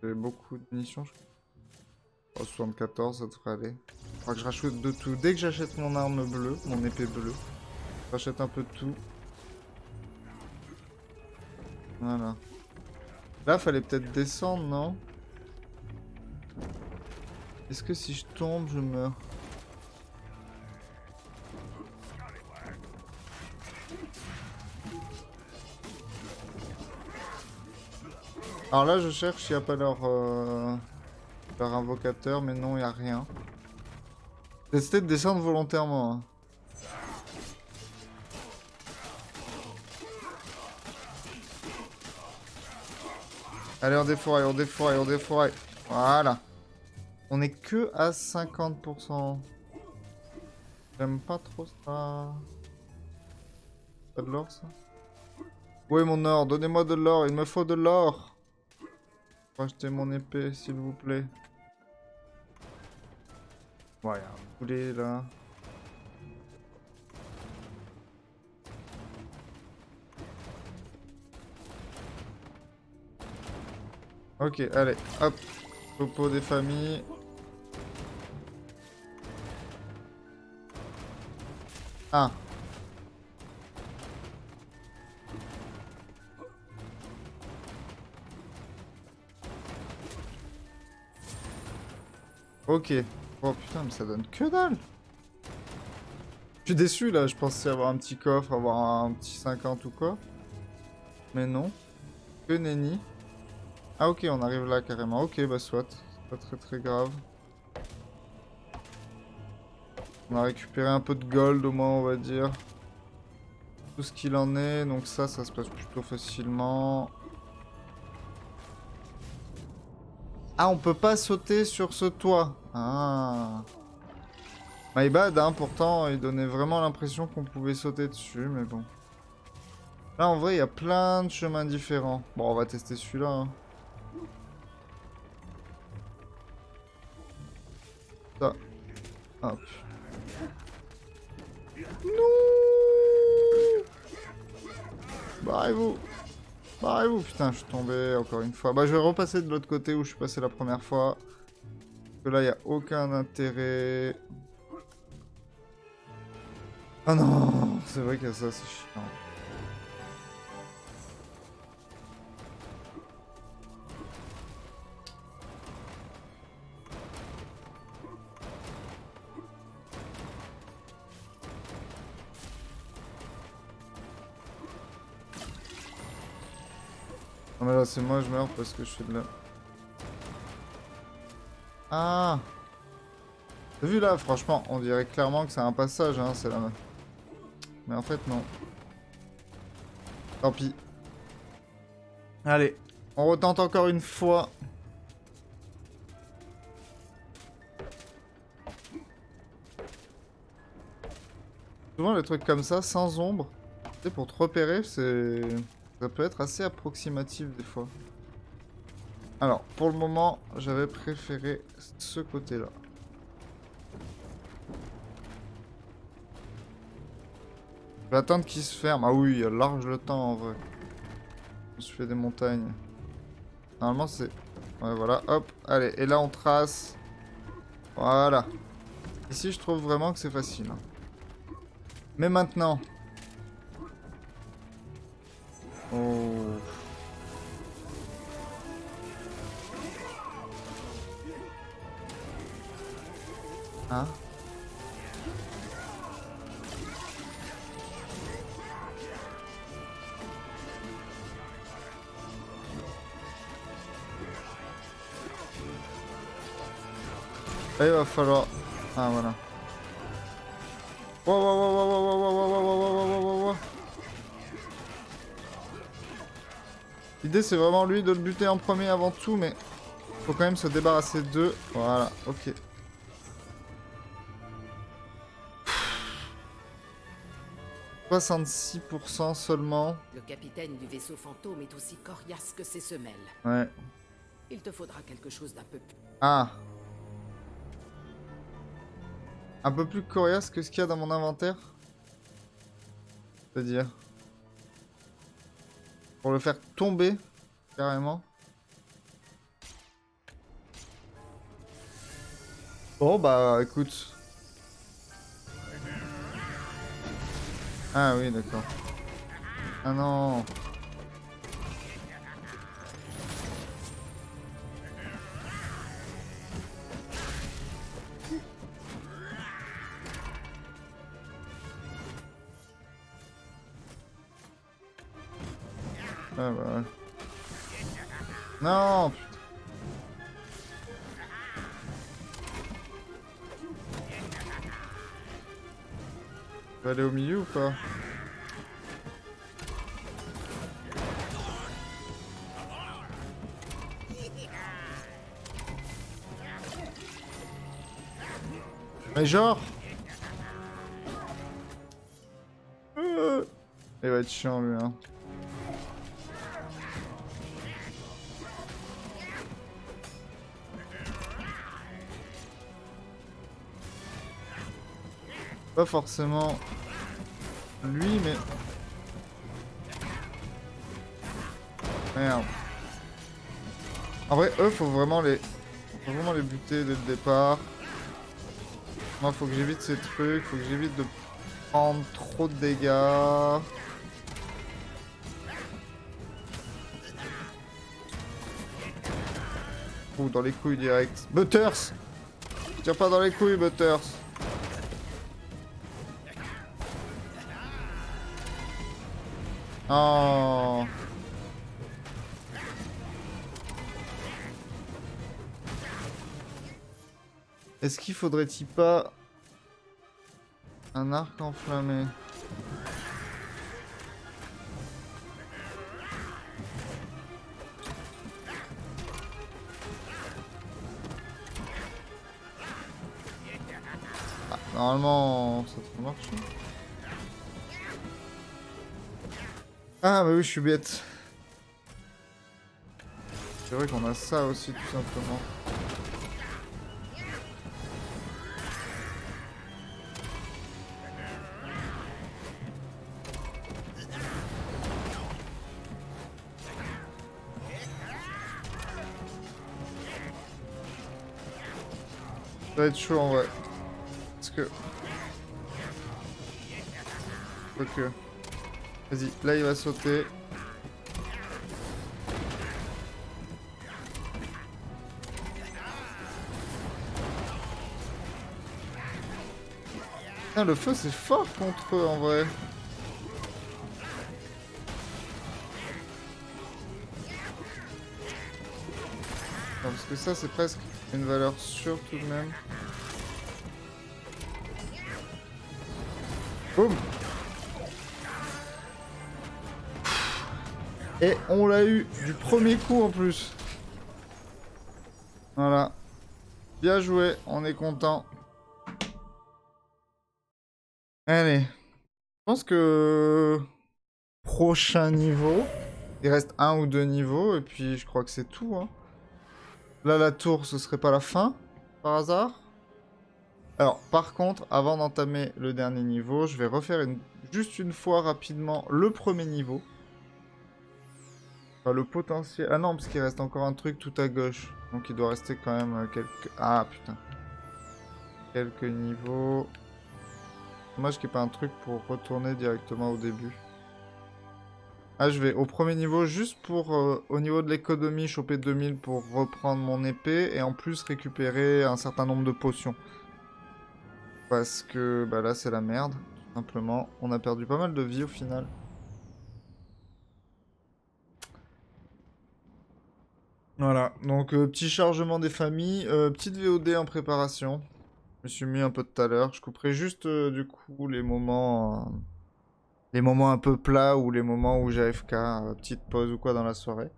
J'ai beaucoup de munitions, je crois. Oh, 74, ça devrait aller. Je crois que je rachète de tout. Dès que j'achète mon arme bleue, mon épée bleue, j'achète un peu de tout. Voilà. Là, fallait peut-être descendre, non? Est-ce que si je tombe, je meurs? Alors là, je cherche s'il n'y a pas leur invocateur, mais non, il n'y a rien. J'ai décidé de descendre volontairement. Hein. Allez, on défouraille, on défouraille, on défouraille. Voilà. On est que à 50%. J'aime pas trop ça. Pas de l'or, ça? Oui, mon or, donnez-moi de l'or, il me faut de l'or. Pour acheter mon épée, s'il vous plaît. Ouais, un boulet, là. Ok, allez, hop. Popo des familles. Ah. Ok. Oh putain, mais ça donne que dalle. Je suis déçu là, je pensais avoir un petit coffre, avoir un petit 50 ou quoi. Mais non. Que nenni. Ah ok, on arrive là carrément. Ok, bah soit. C'est pas très très grave. On a récupéré un peu de gold au moins, on va dire. Tout ce qu'il en est, donc ça se passe plutôt facilement. Ah, on peut pas sauter sur ce toit. Ah. My bad, hein, pourtant, il donnait vraiment l'impression qu'on pouvait sauter dessus, mais bon. Là, en vrai, il y a plein de chemins différents. Bon, on va tester celui-là. Hein. Ça. Hop. Non. Barrez-vous. Barrez-vous. Putain, je suis tombé encore une fois. Bah, je vais repasser de l'autre côté où je suis passé la première fois. Parce que là, il n'y a aucun intérêt. Ah non, c'est vrai que ça, c'est chiant. mais là c'est moi je meurs parce que je fais de la... Ah. T'as vu là, franchement, on dirait clairement que c'est un passage, hein, c'est la même. Mais en fait non. Tant pis. Allez, on retente encore une fois. Souvent les trucs comme ça, sans ombre, tu sais, pour te repérer, c'est... ça peut être assez approximatif des fois. Alors, pour le moment, j'avais préféré ce côté-là. Je vais attendre qu'il se ferme. Ah oui, il y a large le temps en vrai. Je me suis fait des montagnes. Normalement, c'est... Ouais, voilà, hop, allez. Et là, on trace. Voilà. Ici, je trouve vraiment que c'est facile. Mais maintenant... Oh... Hein? Là, il va falloir... Ah, voilà. Wow, wow, wow, wow, wow, wow, wow, wow, wow, wow, wow, wow. L'idée, c'est vraiment lui de le buter en premier avant tout, mais... faut quand même se débarrasser d'eux. Voilà, ok. « 66% seulement. » Le capitaine du vaisseau fantôme est aussi coriace que ses semelles. Ouais. Il te faudra quelque chose d'un peu plus... Ah. Un peu plus coriace que ce qu'il y a dans mon inventaire. C'est-à-dire... pour le faire tomber, carrément. Bon bah écoute. Ah oui d'accord. Ah non. Ah bah ouais. Non. On va aller au milieu ou pas? Mais genre il va être chiant lui hein. Pas forcément lui mais... Merde. En vrai eux faut vraiment les buter dès le départ. Moi faut que j'évite ces trucs, faut que j'évite de prendre trop de dégâts. Ouh dans les couilles direct. Butters! Tire pas dans les couilles Butters! Oh. Est-ce qu'il faudrait-il pas un arc enflammé? Ah, normalement ça devrait marcher. Ah bah oui je suis bête. C'est vrai qu'on a ça aussi tout simplement. Ça va être chaud en vrai. Parce que... ok. Vas-y, là il va sauter. Ah, le feu c'est fort contre eux en vrai. que ça, c'est presque une valeur sûre tout de même. Boum. Et on l'a eu du premier coup en plus. Voilà. Bien joué, on est content. Allez. Je pense que... Prochain niveau. Il reste 1 ou 2 niveaux et puis je crois que c'est tout. Hein. Là, la tour, ce serait pas la fin, par hasard? Alors, par contre, avant d'entamer le dernier niveau, je vais refaire juste une fois rapidement le premier niveau. Enfin, le potentiel... Ah non, parce qu'il reste encore un truc tout à gauche. Donc il doit rester quand même quelques... Ah, putain. Quelques niveaux. Dommage qu'il n'y ait pas un truc pour retourner directement au début. Ah, je vais au premier niveau juste pour, au niveau de l'économie, choper 2000 pour reprendre mon épée. Et en plus récupérer un certain nombre de potions. Parce que bah là c'est la merde, tout simplement. On a perdu pas mal de vie au final. Voilà, donc petit chargement des familles, petite VOD en préparation. Je me suis mis un peu tout à l'heure. Je couperai juste du coup les moments un peu plats ou les moments où j'ai AFK, petite pause ou quoi dans la soirée.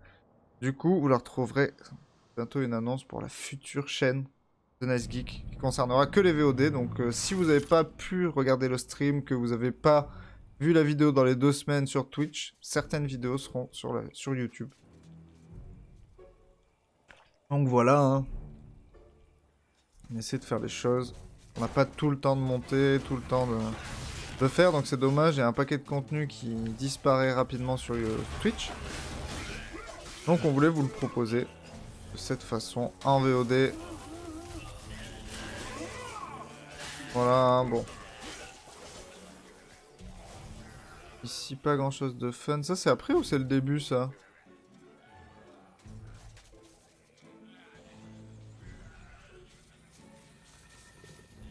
Du coup, vous la retrouverez bientôt une annonce pour la future chaîne de Nice Geek qui concernera que les VOD. Donc si vous n'avez pas pu regarder le stream, que vous n'avez pas vu la vidéo dans les 2 semaines sur Twitch, certaines vidéos seront sur YouTube. Donc voilà, hein. On essaie de faire les choses. On n'a pas tout le temps de monter, tout le temps de faire, donc c'est dommage. Il y a un paquet de contenu qui disparaît rapidement sur Twitch. Donc on voulait vous le proposer de cette façon en VOD. Voilà, bon. Ici, pas grand chose de fun. Ça, c'est après ou c'est le début, ça?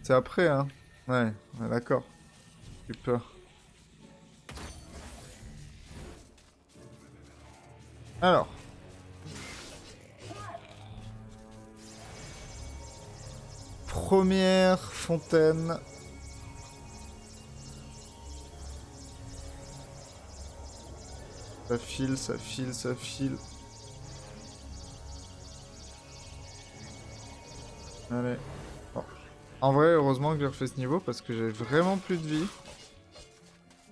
C'est après, hein? Ouais, d'accord. J'ai peur. Alors. Première fontaine. Ça file, ça file, ça file. Allez. Bon. En vrai, heureusement que j'ai refait ce niveau parce que j'avais vraiment plus de vie.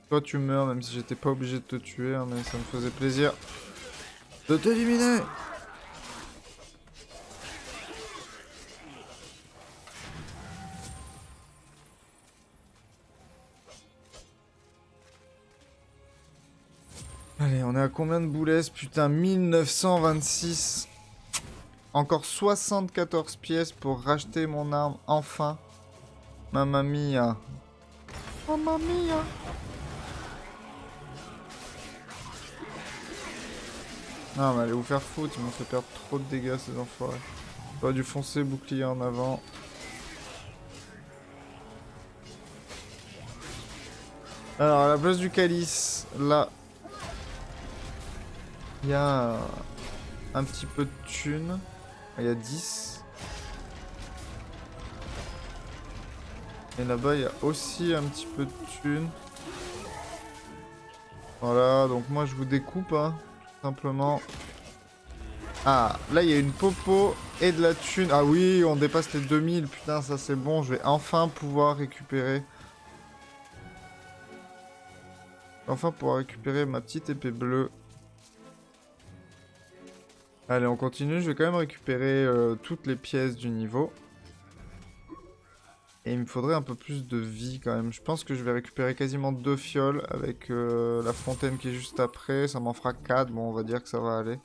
Toi, tu meurs, même si j'étais pas obligé de te tuer, hein, mais ça me faisait plaisir de t'éliminer. Allez, on est à combien de boules? Putain, 1926. Encore 74 pièces pour racheter mon arme, enfin. Mamma mia. Mamma mia. Non, mais allez vous faire foutre, ils m'ont fait perdre trop de dégâts, ces enfoirés. J'aurais dû foncer bouclier en avant. Alors, à la place du calice, là, il y a un petit peu de thunes. Il y a 10. Et là-bas, il y a aussi un petit peu de thunes. Voilà, donc moi, je vous découpe, hein, tout simplement. Ah, là, il y a une popo et de la thune. Ah oui, on dépasse les 2000. Putain, ça, c'est bon. Je vais enfin pouvoir récupérer... Enfin pouvoir récupérer ma petite épée bleue. Allez, on continue. Je vais quand même récupérer toutes les pièces du niveau. Et il me faudrait un peu plus de vie quand même. Je pense que je vais récupérer quasiment 2 fioles avec la fontaine qui est juste après. Ça m'en fera 4. Bon, on va dire que ça va aller.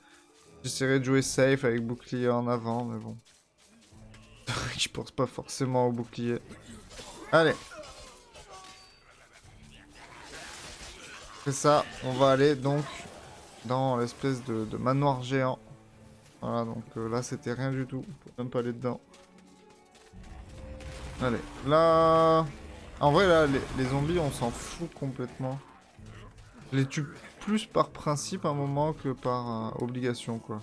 J'essaierai de jouer safe avec bouclier en avant, mais bon. Je pense pas forcément au bouclier. Allez. C'est ça, on va aller donc dans l'espèce de manoir géant. Voilà, donc là c'était rien du tout, on peut même pas aller dedans. Allez, là... En vrai là, les zombies on s'en fout complètement. Je les tue plus par principe à un moment que par obligation quoi.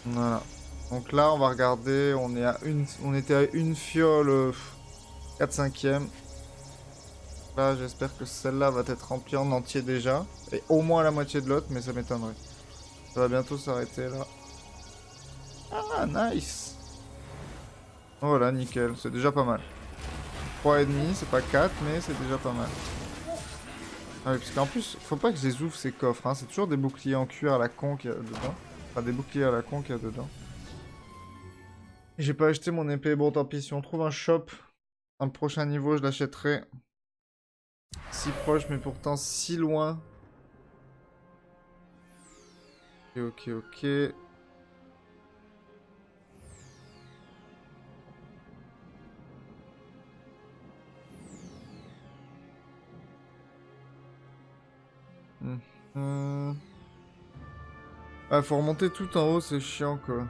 Voilà. Donc là, on va regarder. On était à une fiole 4/5e. Là, j'espère que celle-là va être remplie en entier déjà. Et au moins la moitié de l'autre, mais ça m'étonnerait. Ça va bientôt s'arrêter là. Ah, nice. Voilà, nickel. C'est déjà pas mal. 3,5, c'est pas 4, mais c'est déjà pas mal. Ah oui, parce qu'en plus, faut pas que je les ouvre ces coffres. Hein. C'est toujours des boucliers en cuir à la con qu'il y a dedans. Enfin, des boucliers à la con qu'il y a dedans. J'ai pas acheté mon épée. Bon, tant pis. Si on trouve un shop, dans le prochain niveau, je l'achèterai. Si proche, mais pourtant si loin. Ok, ok, ok. Ah, faut remonter tout en haut, c'est chiant quoi.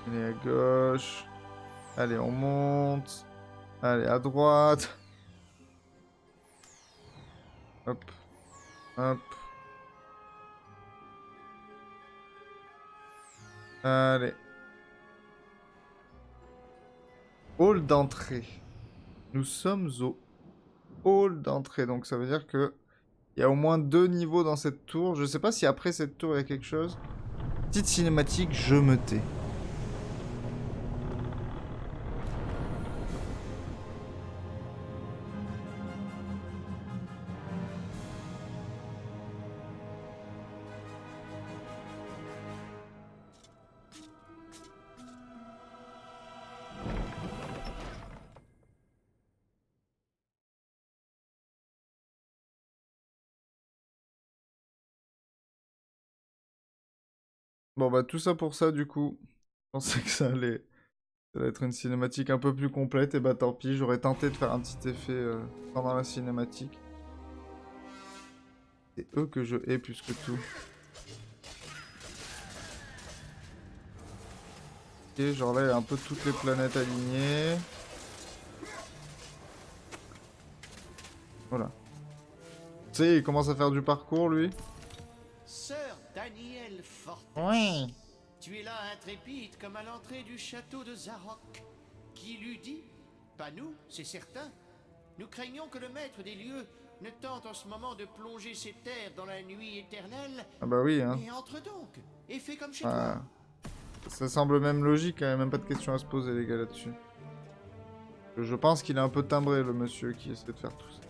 Allez, à gauche. Allez, on monte. Allez, à droite. Hop. Hop. Allez. Hall d'entrée. Nous sommes au hall d'entrée. Donc ça veut dire que il y a au moins 2 niveaux dans cette tour. Je sais pas si après cette tour il y a quelque chose. Petite cinématique, je me tais. Bon bah tout ça pour ça du coup. Je pensais que ça allait être une cinématique un peu plus complète. Et bah tant pis, j'aurais tenté de faire un petit effet pendant la cinématique. C'est eux que je hais plus que tout. Ok, genre là il y a un peu toutes les planètes alignées. Voilà. Tu sais, il commence à faire du parcours lui. Sir Daniel Fortes. Oui. Tu es là intrépide comme à l'entrée du château de Zarok. Qui l'eût dit? Pas nous, c'est certain. Nous craignons que le maître des lieux ne tente en ce moment de plonger ses terres dans la nuit éternelle. Ah bah oui, hein. Mais entre donc, et fais comme chez Ah, toi. ça semble même logique, hein. Même pas de questions à se poser les gars là-dessus. Je pense qu'il est un peu timbré le monsieur qui essaie de faire tout ça.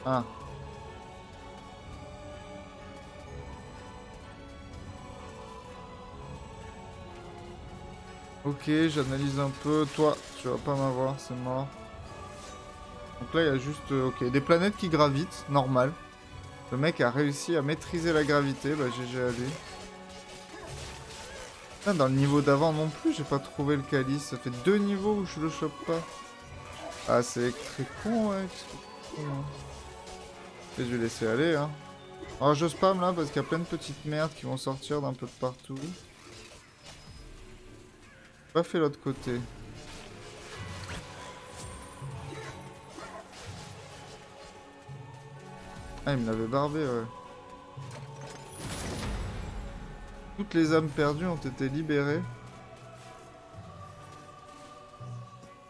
Ah. Ok, j'analyse un peu. Toi, tu vas pas m'avoir, c'est mort. Donc là, il y a juste ok, des planètes qui gravitent, normal. Le mec a réussi à maîtriser la gravité, bah GG à lui. Ah, dans le niveau d'avant non plus, j'ai pas trouvé le calice. Ça fait 2 niveaux où je le chope pas. Ah, c'est très con, ouais. Qu'est-ce que c'est con, hein. Et je vais laisser aller, hein. Alors je spam là parce qu'il y a plein de petites merdes qui vont sortir d'un peu de partout. J'ai pas fait l'autre côté. Ah, il me l'avait barbé, ouais. Toutes les âmes perdues ont été libérées.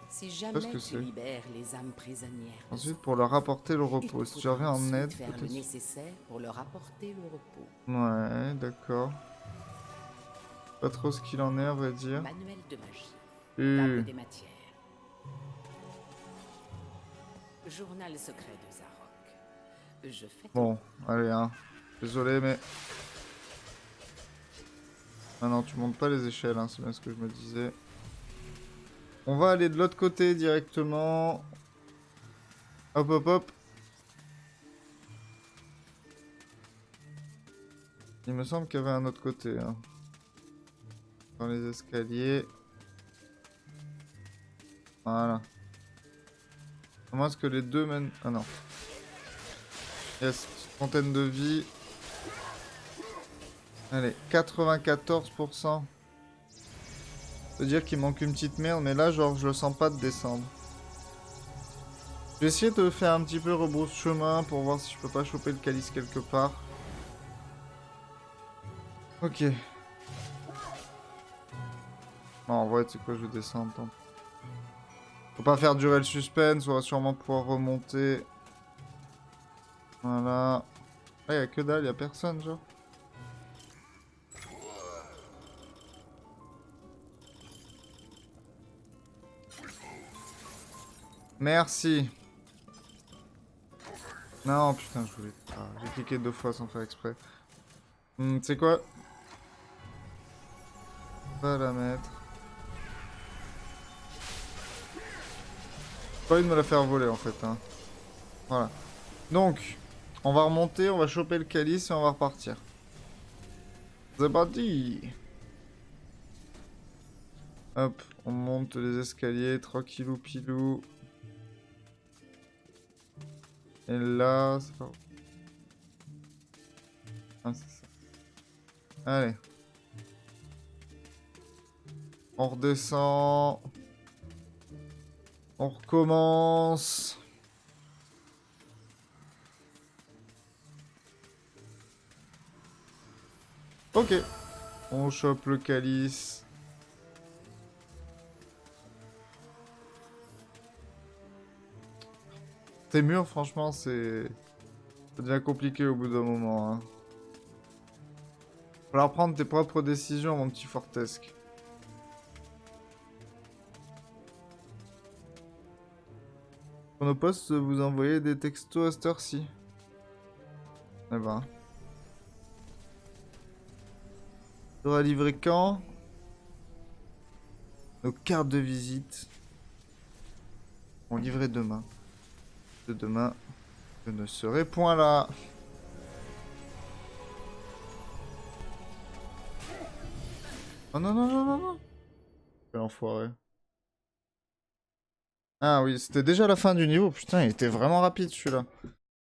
Si ce jamais que tu c'est. libères les âmes prisonnières, de Ensuite, Zork, pour leur apporter le il repos. te Si je reviens faudra en ensuite aide, faire le peut-être. nécessaire pour leur apporter le repos. Ouais, d'accord. Pas trop ce qu'il en est, à vrai dire. Manuel de magie. Euh, Table des matières. Journal secret de Zarok. Je fais Bon, allez, hein. Désolé, mais... Ah non, tu montes pas les échelles, hein, c'est bien ce que je me disais. On va aller de l'autre côté directement. Hop, hop, hop. Il me semble qu'il y avait un autre côté, hein. Dans les escaliers. Voilà. Comment est-ce que les deux mènent... Ah non. Yes, petite fontaine de vie. Allez, 94%. C'est-à-dire qu'il manque une petite merde, mais là, genre, je le sens pas de descendre. Je vais essayer de faire un petit peu rebrousse chemin pour voir si je peux pas choper le calice quelque part. Ok. Non, en vrai, c'est quoi, je vais descendre. Tant pis. Faut pas faire durer le suspense, on va sûrement pouvoir remonter. Voilà. Ah, y'a que dalle, y'a personne, genre. Merci. Non, putain, je voulais... Ah, j'ai cliqué 2 fois sans faire exprès. Tu sais quoi? On va la mettre. J'ai pas envie de me la faire voler, en fait. Hein. Voilà. Donc, on va remonter, on va choper le calice et on va repartir. C'est parti! Hop, on monte les escaliers, tranquillou pilou. Et là, c'est pas... Ah, c'est ça. Allez. On redescend. On recommence. Ok. On chope le calice. Tes murs, franchement, c'est... Ça devient compliqué au bout d'un moment. Hein. Falloir prendre tes propres décisions, mon petit Fortesque. Chronopost, vous envoyez des textos à cette heure-ci. Eh ben. Tu auras livré quand? Nos cartes de visite. On livrait demain. De demain, je ne serai point là. Oh non, non, non, non, non. Quel enfoiré. Ah oui, c'était déjà la fin du niveau. Putain, il était vraiment rapide celui-là.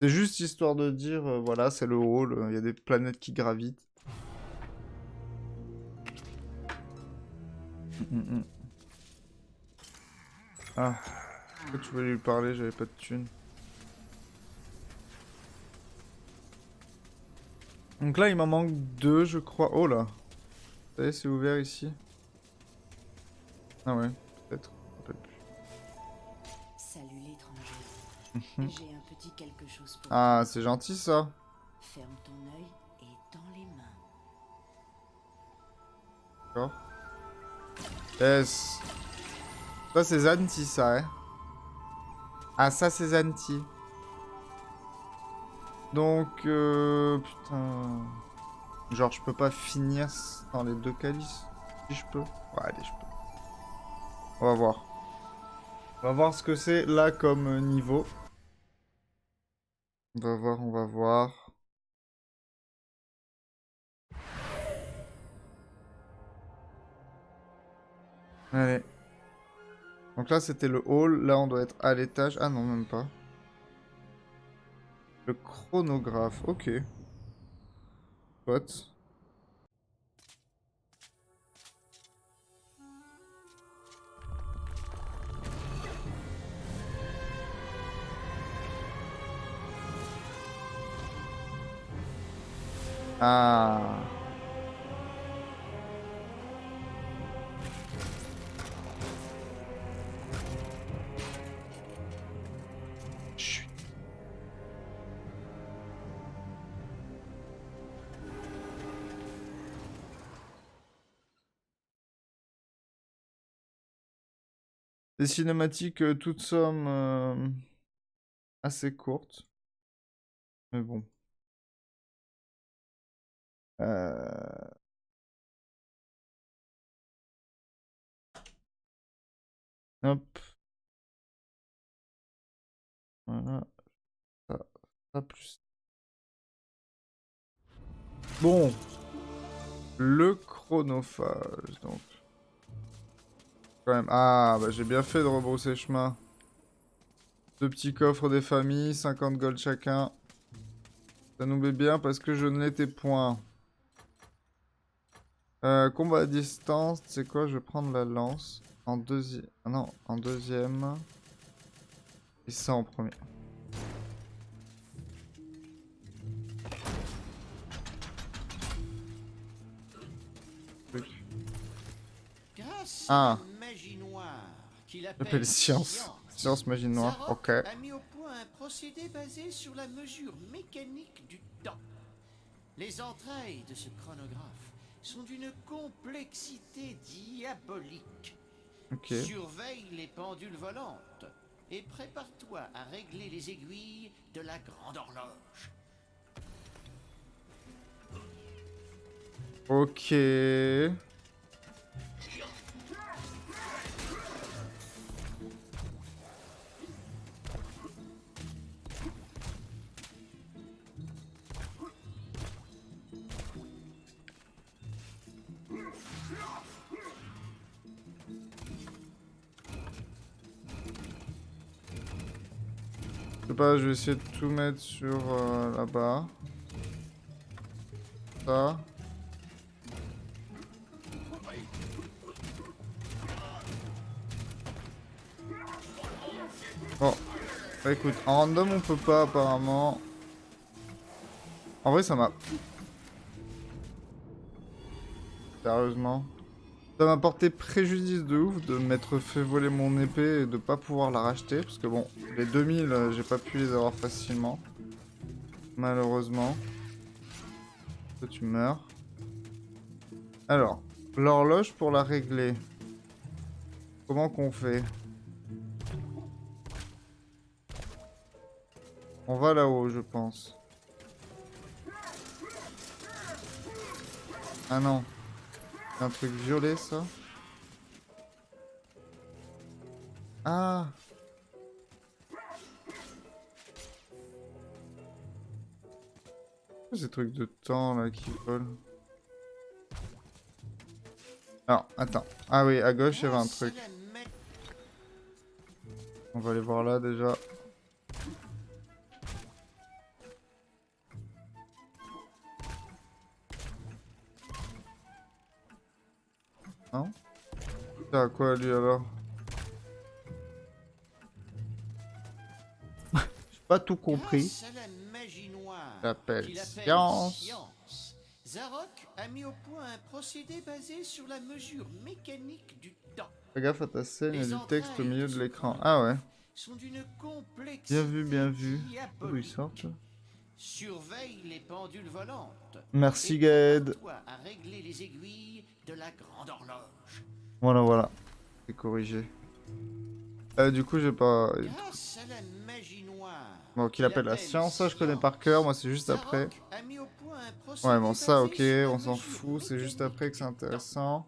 C'est juste histoire de dire, voilà, c'est le hall, il y a des planètes qui gravitent. Ah, pourquoi tu voulais lui parler, j'avais pas de thune. Donc là, il m'en manque 2, je crois. Oh là. Ça y est, c'est ouvert ici. Ah ouais, peut-être. Je me rappelle plus. Salut l'étranger. J'ai un petit quelque chose pour Ah, toi. c'est gentil ça. Ferme ton œil et tends les mains. D'accord. Yes. Ça, c'est Zanti, ça, hein. Ah, ça, c'est Zanti. Donc, putain... Genre, je peux pas finir dans les 2 calices. Si je peux. Ouais, allez, je peux. On va voir. On va voir ce que c'est là comme niveau. On va voir, on va voir. Allez. Donc là, c'était le hall. Là, on doit être à l'étage. Ah non, même pas. Le chronographe. Ok. Soit. Ah. Chut. Des cinématiques toutes sommes assez courtes. Mais bon. Hop. Voilà. Ça plus. Bon. Le chronophage, donc. Quand même. Ah, bah j'ai bien fait de rebrousser chemin. 2 petits coffres des familles, 50 gold chacun. Ça nous met bien parce que je ne l'étais point. Combat à distance, c'est quoi? Je vais prendre la lance. En deuxième. Ah non, en deuxième. Et ça en premier. Grâce Ah. à la magie noire qu'il J'appelle appelle science. Science magie noire. Zarok Ok. a mis au point un procédé basé sur la mesure mécanique du temps. Les entrailles de ce chronographe sont d'une complexité diabolique. Ok. Surveille les pendules volantes et prépare-toi à régler les aiguilles de la grande horloge. Ok. Je sais pas, je vais essayer de tout mettre sur là-bas. Ça. Bon. Bah écoute, en random on peut pas apparemment. En vrai ça m'a... Sérieusement. Ça m'a porté préjudice de ouf de m'être fait voler mon épée et de pas pouvoir la racheter. Parce que bon, les 2000, j'ai pas pu les avoir facilement. Malheureusement. Toi tu meurs. Alors, l'horloge pour la régler. Comment qu'on fait? On va là-haut, je pense. Ah non. C'est un truc violet, ça? Ah! Ces trucs de temps, là, qui volent. Alors, attends. Ah oui, à gauche, il y avait un Grâce à truc. la ma- On va aller voir là, déjà. Non? C'est à quoi, lui, alors? J'ai pas tout compris. Grâce à la magie noire J'appelle qu'il appelle science. science, Zarok a mis au point un procédé basé sur la mesure mécanique du temps. Fais gaffe à ta scène, il y a du texte au milieu de l'écran. Ah ouais. Sont d'une complexité Bien vu, bien vu. D'où ils diabolique. sortent? Surveille les pendules volantes. Merci, et Gaëd. prépare-toi à régler les aiguilles de la grande horloge. Voilà, voilà. C'est corrigé. Du coup, j'ai pas... Grâce à la magie noire. Bon, qu'il appelle la science, ça je connais par cœur. Moi, c'est juste après. Zarok a mis au point un procédé Ouais, bon, ça, basé ok, sur la on s'en mesure fout. C'est juste mécanique après que c'est du temps. intéressant.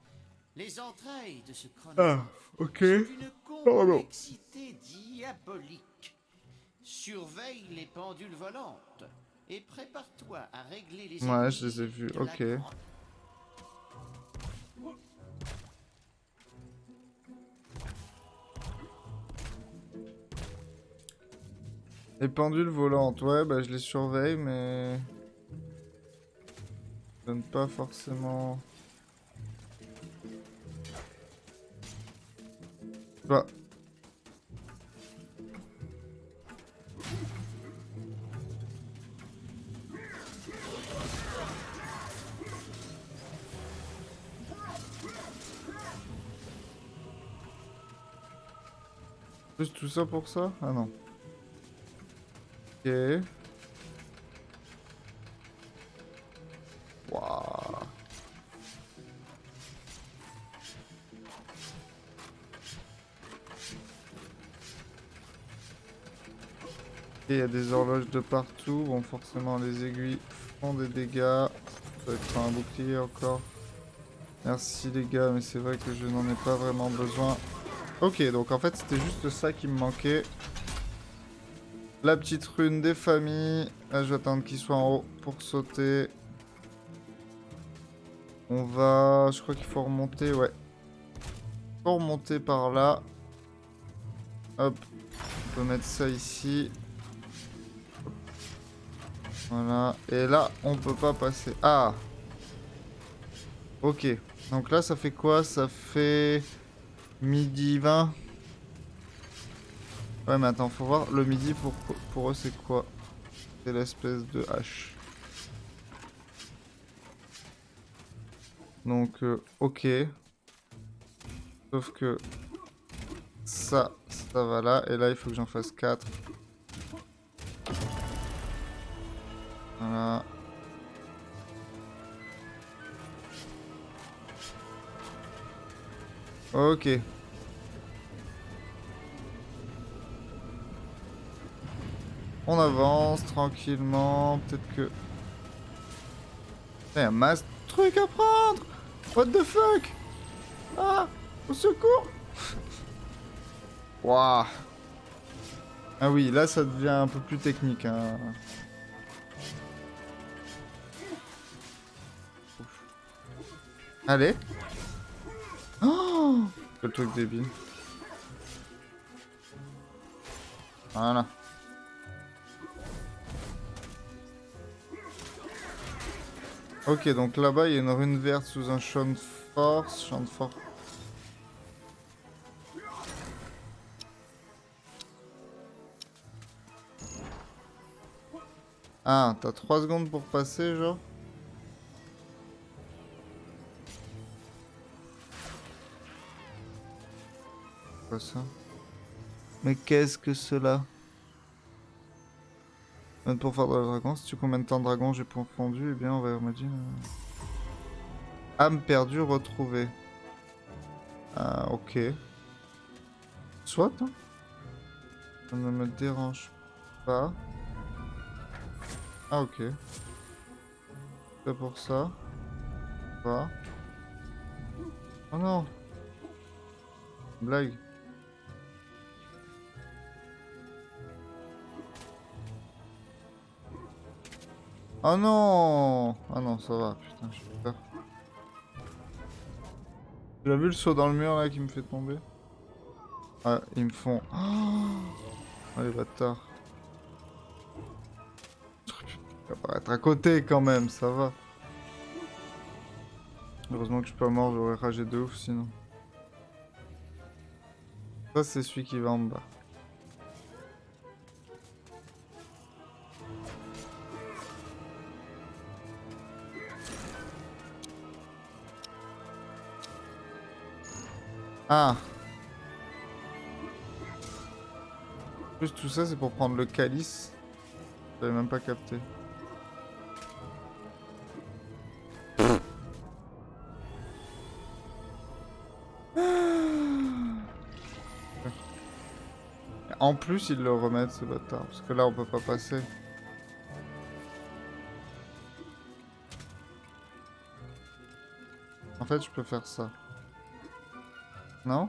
Les entrailles de ce Ah, chronographe ok. sont d'une Pardon. complexité diabolique. Surveille les pendules volantes et prépare-toi à régler les Ouais, aiguilles je les ai vus, de la ok. grande- Les pendules volantes, ouais, bah je les surveille, mais... Je donne pas forcément... Bah... Juste tout ça pour ça? Ah non. Ok. Waouh. Il y a des horloges de partout. Bon, forcément, les aiguilles font des dégâts. Ça va être un bouclier encore. Merci les gars, mais c'est vrai que je n'en ai pas vraiment besoin. Ok, donc en fait, c'était juste ça qui me manquait. La petite rune des familles. Là, je vais attendre qu'il soit en haut pour sauter. On va... Je crois qu'il faut remonter, ouais. Il faut remonter par là. Hop. On peut mettre ça ici. Voilà. Et là, on peut pas passer. Ah. Ok. Donc là, ça fait quoi? Ça fait... midi 20. Ouais, mais attends, faut voir. Le midi, pour eux, c'est quoi? C'est l'espèce de hache. Donc, ok. Sauf que... ça va là. Et là, il faut que j'en fasse 4. Voilà. Ok. On avance tranquillement. Peut-être que... Il y a masse de trucs à prendre. What the fuck? Ah, au secours. Waouh. Ah oui, là ça devient un peu plus technique. Hein. Allez. Oh, quel truc débile. Voilà. Ok, donc là-bas, il y a une rune verte sous un champ de force. Champ de force. Ah, t'as 3 secondes pour passer, genre? Quoi ça? Mais qu'est-ce que cela? Pour faire de la dragon, si tu combien de temps de dragon j'ai confondu, eh bien on va me dire... Âme perdue retrouvée. Ah, ok. Soit, hein. Ça ne me dérange pas. Ah, ok. C'est pour ça. Va. Oh non. Blague. Oh non! Ah non, ça va, putain, j'ai peur. Tu as vu le saut dans le mur là qui me fait tomber? Ah, ils me font... Oh, les bâtards. Il va pas être à côté quand même, ça va. Heureusement que je suis pas mort, j'aurais ragé de ouf sinon. Ça c'est celui qui va en bas. Ah. En plus tout ça c'est pour prendre le calice. J'avais même pas capté. En plus ils le remettent ce bâtard. Parce que là on peut pas passer. En fait je peux faire ça. Non?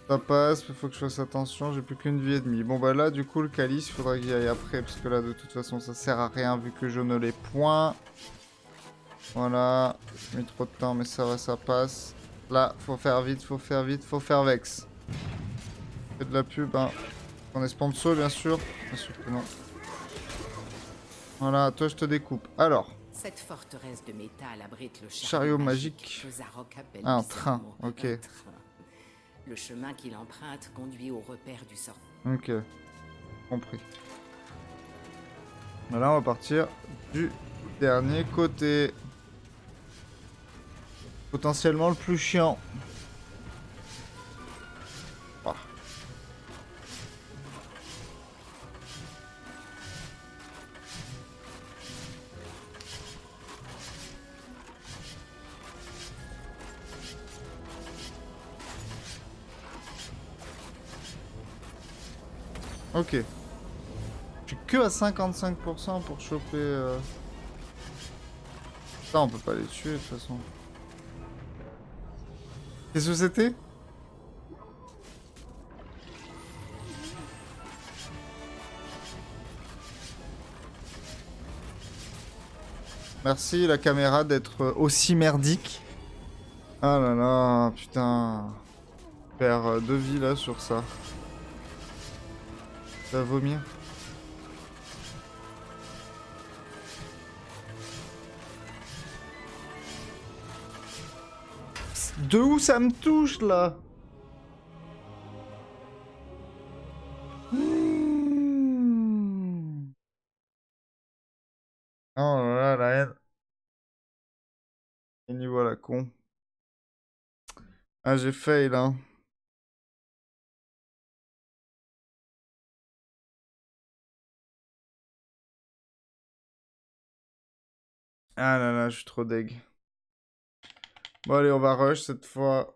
Ça passe, il faut que je fasse attention, j'ai plus qu'une vie et demie. Bon bah là du coup le calice, il faudra qu'il y aille après, parce que là de toute façon ça sert à rien vu que je ne l'ai point. Voilà, j'ai mis trop de temps mais ça va, ça passe. Là, faut faire vite, faut faire vite, faut faire vex. Fais de la pub, hein. On est sponsor bien sûr. Bien sûr que non. Voilà, toi je te découpe. Alors. Cette forteresse de métal abrite le Chariot magique. que Zarok appelle Ah, un bizarrement train, ok. un train. Le chemin qu'il emprunte conduit au repère du sort. Ok, compris. Là, on va partir du dernier côté. Potentiellement le plus chiant. Oh. Ok. Je suis que à 55% pour choper... Ça, on peut pas les tuer de toute façon. Qu'est-ce que c'était? Merci la caméra d'être aussi merdique. Ah là là, putain. Faire 2 vies là sur ça. Ça va vomir. De où ça me touche, là? Oh là là, la haine. Et niveau à la con. Ah, j'ai fail, hein. Ah là là, je suis trop deg. Bon, allez, on va rush cette fois.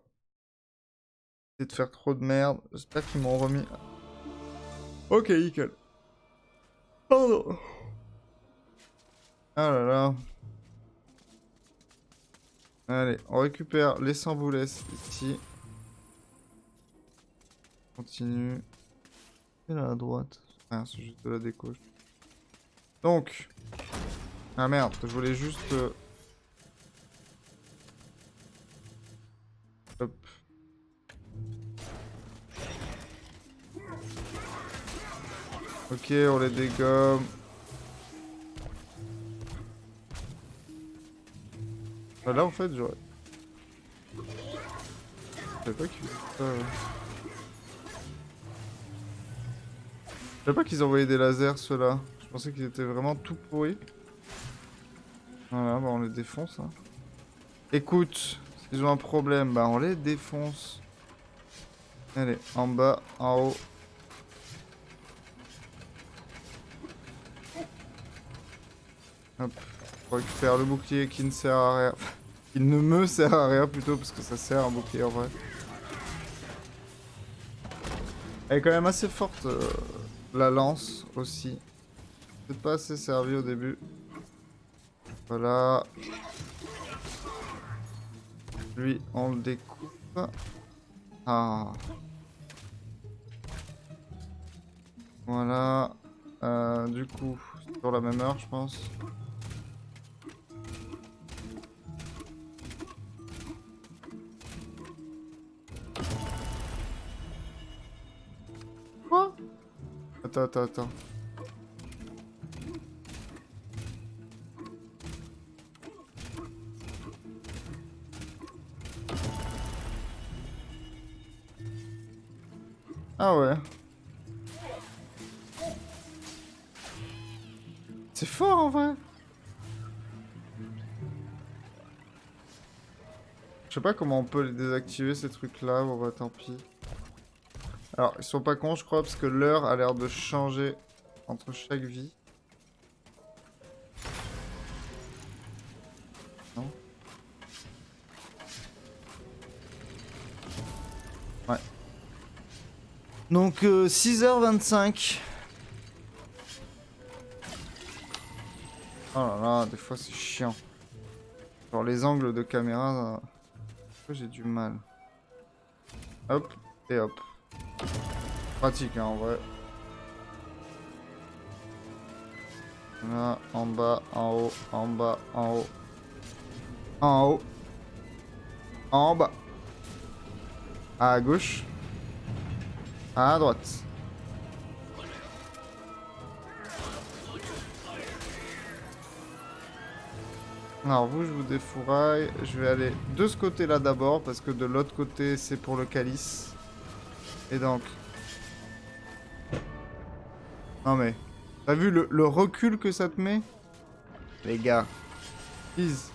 Essayer de faire trop de merde. J'espère qu'ils m'ont remis. Ok, nickel. Pardon. Ah là là. Allez, on récupère les samboules ici. Continue. Et là à droite. Ah, c'est juste de la déco. Donc. Ah merde, je voulais juste. Hop. Ok, on les dégomme. Bah là en fait j'aurais... Je savais pas qu'ils faisaient ça. Je savais pas qu'ils envoyaient des lasers ceux-là. Je pensais qu'ils étaient vraiment tout pourris. Voilà, bah on les défonce. Hein. Écoute, s'ils ont un problème, bah on les défonce. Allez, en bas, en haut. Hop, on récupère le bouclier qui ne sert à rien. Il ne me sert à rien plutôt, parce que ça sert un bouclier en vrai. Elle est quand même assez forte, la lance aussi. C'est pas assez servi au début. Voilà. Lui, on le découpe. Ah. Voilà. Du coup, c'est toujours la même heure, je pense. Quoi? Attends. Ah ouais. C'est fort en vrai. Je sais pas comment on peut les désactiver ces trucs là, bon bah tant pis. Alors ils sont pas cons je crois parce que l'heure a l'air de changer entre chaque vie. Non? Ouais. Donc 6h25. Oh là là, des fois c'est chiant. Genre les angles de caméra, j'ai du mal. Hop, et hop. Pratique hein, en vrai. Là, en bas, en haut, en bas, en haut. En haut. En bas. À gauche. À droite. Alors vous, je vous défouraille. Je vais aller de ce côté-là d'abord, parce que de l'autre côté, c'est pour le calice. Et donc... Non mais... T'as vu le recul que ça te met? Les gars. Please.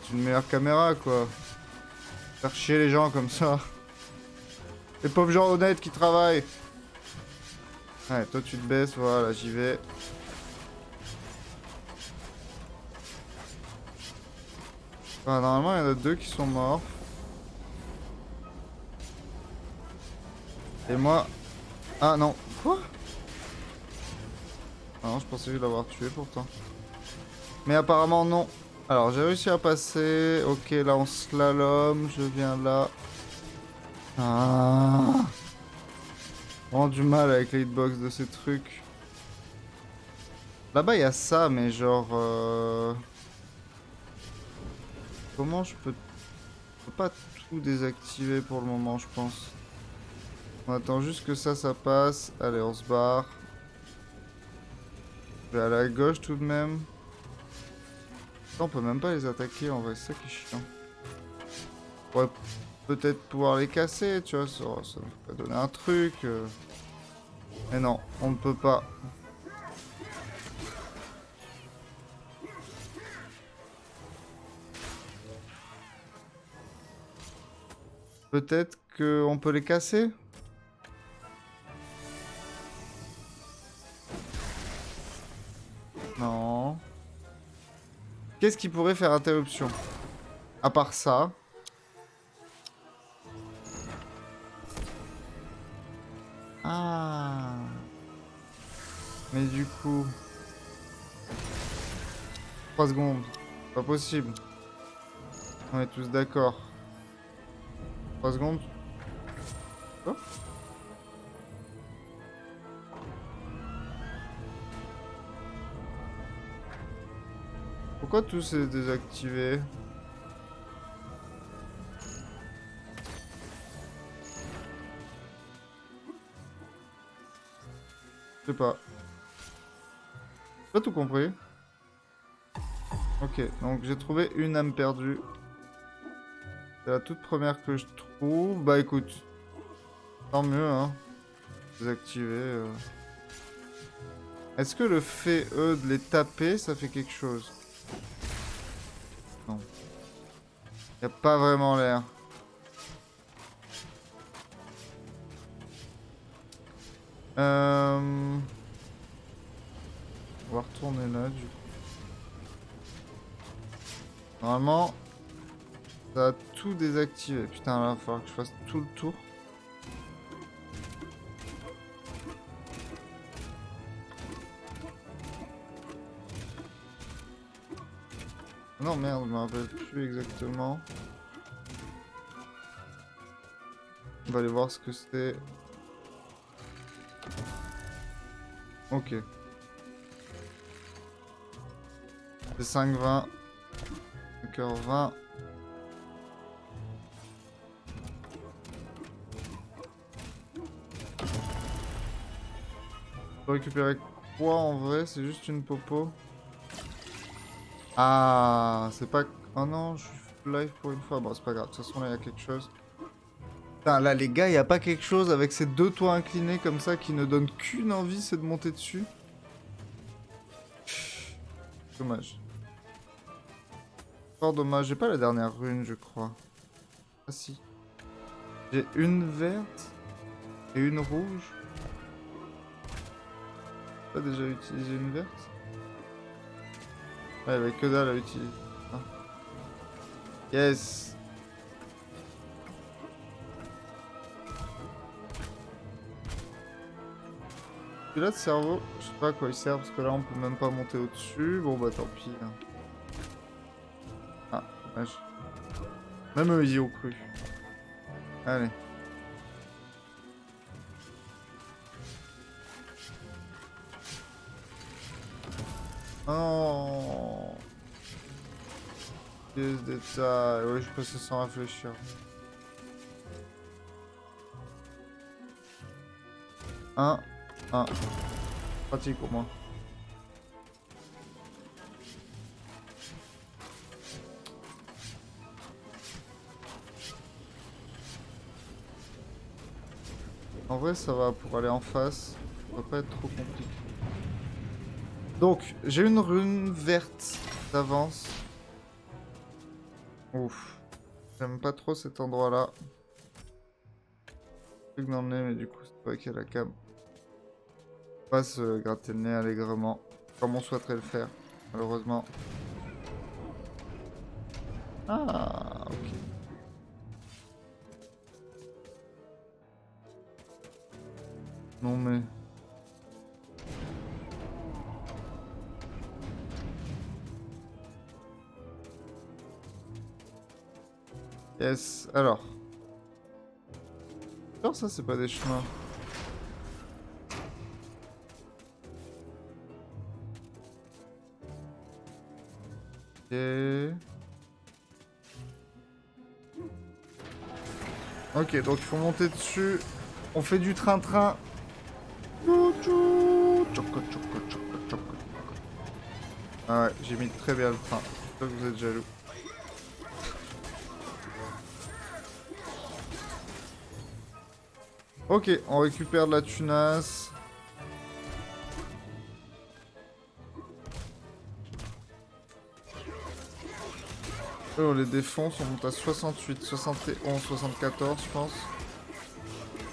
C'est une meilleure caméra, quoi. Faire chier les gens comme ça. Les pauvres gens honnêtes qui travaillent. Ouais, toi tu te baisses, voilà, j'y vais. Enfin, normalement, il y en a 2 qui sont morts. Et moi... Ah non. Quoi? Ah non, je pensais l'avoir tué pourtant. Mais apparemment non. Alors, j'ai réussi à passer. Ok, là on slalom. Je viens là. Ah. Vraiment du mal avec les hitbox de ces trucs. Là-bas, il y a ça, mais genre... Comment je peux pas tout désactiver pour le moment, je pense. On attend juste que ça passe. Allez, on se barre. Je vais aller à gauche tout de même. On peut même pas les attaquer en vrai, c'est ça qui est chiant. On pourrait peut-être pouvoir les casser, tu vois, ça nous pourrait donner un truc. Mais non, on ne peut pas. Peut-être qu'on peut les casser? Non. Qu'est-ce qui pourrait faire interruption? À part ça. Ah. Mais du coup... 3 secondes. Pas possible. On est tous d'accord. 3 secondes. Oh. Pourquoi tout s'est désactivé? Je sais pas. J'ai pas tout compris. Ok, donc j'ai trouvé une âme perdue. C'est la toute première que je trouve. Bah écoute, tant mieux, hein. Désactiver. Est-ce que le fait, eux, de les taper, ça fait quelque chose? Non. Y a pas vraiment l'air. On va retourner là, du coup. Normalement, ça a tout désactivé. Putain, là, il va falloir que je fasse tout le tour. Non, merde, je me rappelle plus exactement. On va aller voir ce que c'est. Ok. C'est 5h20. 5h20. Faut récupérer quoi en vrai? C'est juste une popo. Ah, c'est pas... Oh non, je suis live pour une fois. Bon, c'est pas grave. De toute façon, là, il y a quelque chose. Putain, là, les gars, il y a pas quelque chose avec ces deux toits inclinés comme ça qui ne donnent qu'une envie, c'est de monter dessus. Dommage. Fort dommage. J'ai pas la dernière rune, je crois. Ah si. J'ai une verte et une rouge. J'ai pas déjà utilisé une verte? Ouais, il n'y avait que dalle à utiliser. Ah. Yes. Celui-là de cerveau, je sais pas à quoi il sert parce que là on peut même pas monter au-dessus. Bon bah tant pis. Hein. Ah, dommage. Même eux ils y ont cru. Allez. Oh. Pièce détail. Ouais, je passais sans réfléchir. Un. Pratique pour moi. En vrai, ça va pour aller en face. Ça va pas être trop compliqué. Donc, j'ai une rune verte d'avance. Ouf. J'aime pas trop cet endroit-là. Truc dans le nez, mais du coup, c'est pas qu'il y a la cam. Pas se gratter le nez allègrement, comme on souhaiterait le faire, malheureusement. Ah, ok. Non mais... Yes, alors. Alors ça, c'est pas des chemins. Ok, donc il faut monter dessus. On fait du train-train. Ah ouais, j'ai mis très bien le train. Je sais que vous êtes jaloux. Ok, on récupère de la tunasse. On les défonce, on monte à 68, 71, 74 je pense.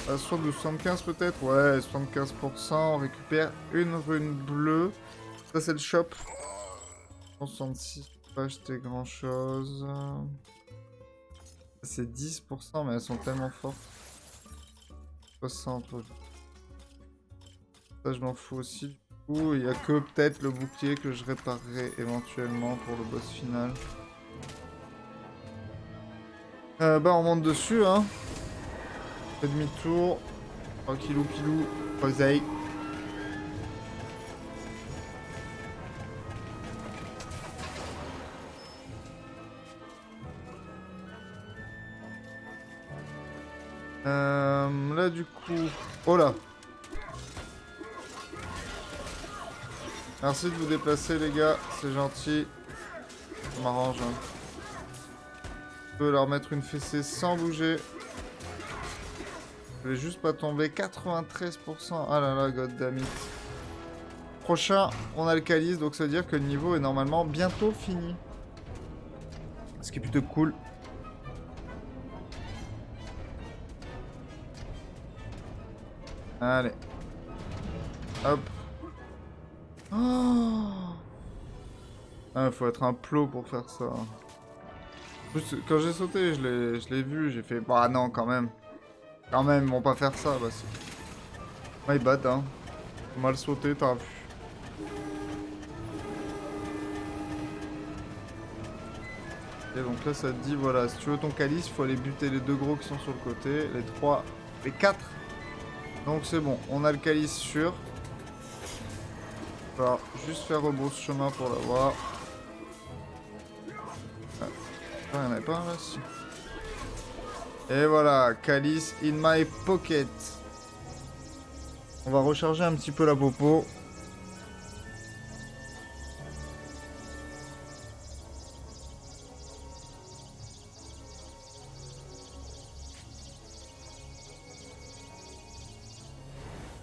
À 75 peut-être. Ouais, 75%, on récupère une rune bleue. Ça c'est le shop. 66, je peux pas acheter grand chose. C'est 10% mais elles sont tellement fortes. 60, ouais. Ça je m'en fous aussi du coup. Il y a que peut-être le bouclier que je réparerai éventuellement pour le boss final. Bah on monte dessus hein. Fait demi-tour. Tranquillou pilou. Oseille. Là du coup... Oh là. Merci de vous déplacer les gars, c'est gentil. Ça m'arrange hein. Je peux leur mettre une fessée sans bouger. Je vais juste pas tomber. 93%. Ah là là, goddammit. Prochain, on a le calice, donc ça veut dire que le niveau est normalement bientôt fini. Ce qui est plutôt cool. Allez. Hop. Oh, ah, faut être un plot pour faire ça. Quand j'ai sauté, je l'ai vu, j'ai fait... Bah non, quand même. Quand même, ils vont pas faire ça, bah si. My bad, hein. Mal sauté, t'as vu. Et donc là, ça te dit, voilà, si tu veux ton calice, il faut aller buter les 2 gros qui sont sur le côté, les 3, les 4. Donc c'est bon, on a le calice sûr. On va juste faire rebrousse chemin pour l'avoir. Ah, il n'y en avait pas un là, si. Et voilà, calice in my pocket. On va recharger un petit peu la popo.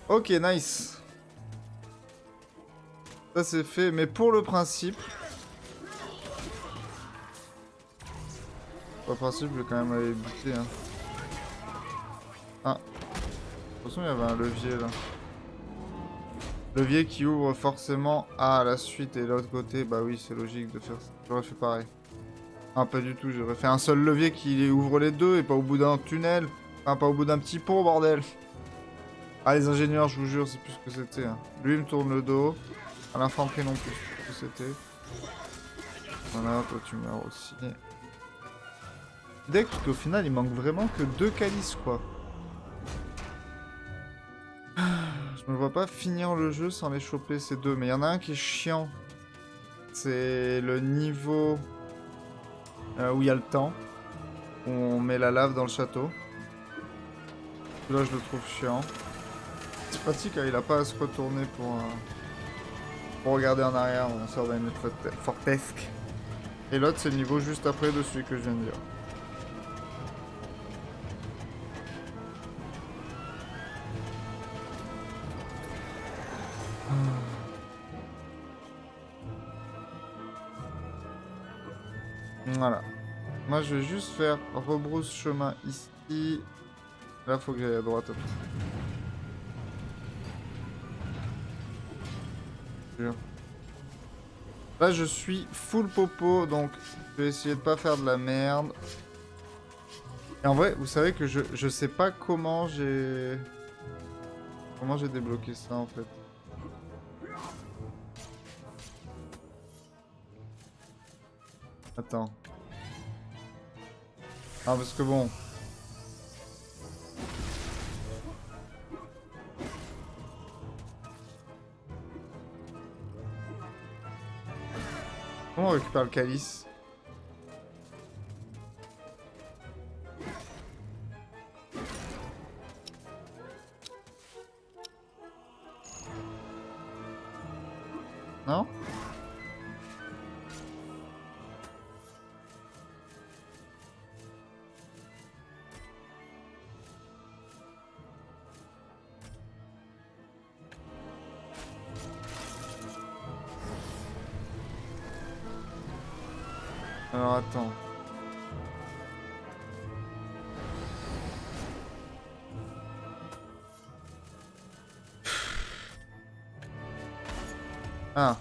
Ok, nice. Ça c'est fait, mais pour le principe... Pour le principe, je vais quand même aller buter. Hein. Ah. De toute façon, il y avait un levier là. Levier qui ouvre forcément à la suite et l'autre côté. Bah oui, c'est logique de faire ça. J'aurais fait pareil. Ah, pas du tout, j'aurais fait un seul levier qui ouvre les deux et pas au bout d'un tunnel. Enfin, pas au bout d'un petit pont, bordel. Ah, les ingénieurs, je vous jure, c'est plus ce que c'était. Hein. Lui, il me tourne le dos. À l'infanterie non plus, c'est ce que c'était. Voilà, toi, tu meurs aussi. Deck, parce qu'au final, il manque vraiment que 2 calices, quoi. Je me vois pas finir le jeu sans les choper, ces deux. Mais il y en a un qui est chiant. C'est le niveau où il y a le temps. Où on met la lave dans le château. Là, je le trouve chiant. C'est pratique, hein, il a pas à se retourner pour regarder en arrière. On sort d'une fortesque. Et l'autre, c'est le niveau juste après de celui que je viens de dire. Voilà. Moi, je vais juste faire rebrousse chemin ici. Là, faut que j'aille à droite. Là, je suis full popo, donc je vais essayer de pas faire de la merde. Et en vrai, vous savez que je sais pas comment j'ai... Comment j'ai débloqué ça, en fait. Attends. Ah, parce que bon... Comment on récupère le calice? Non? Alors attends. Ah.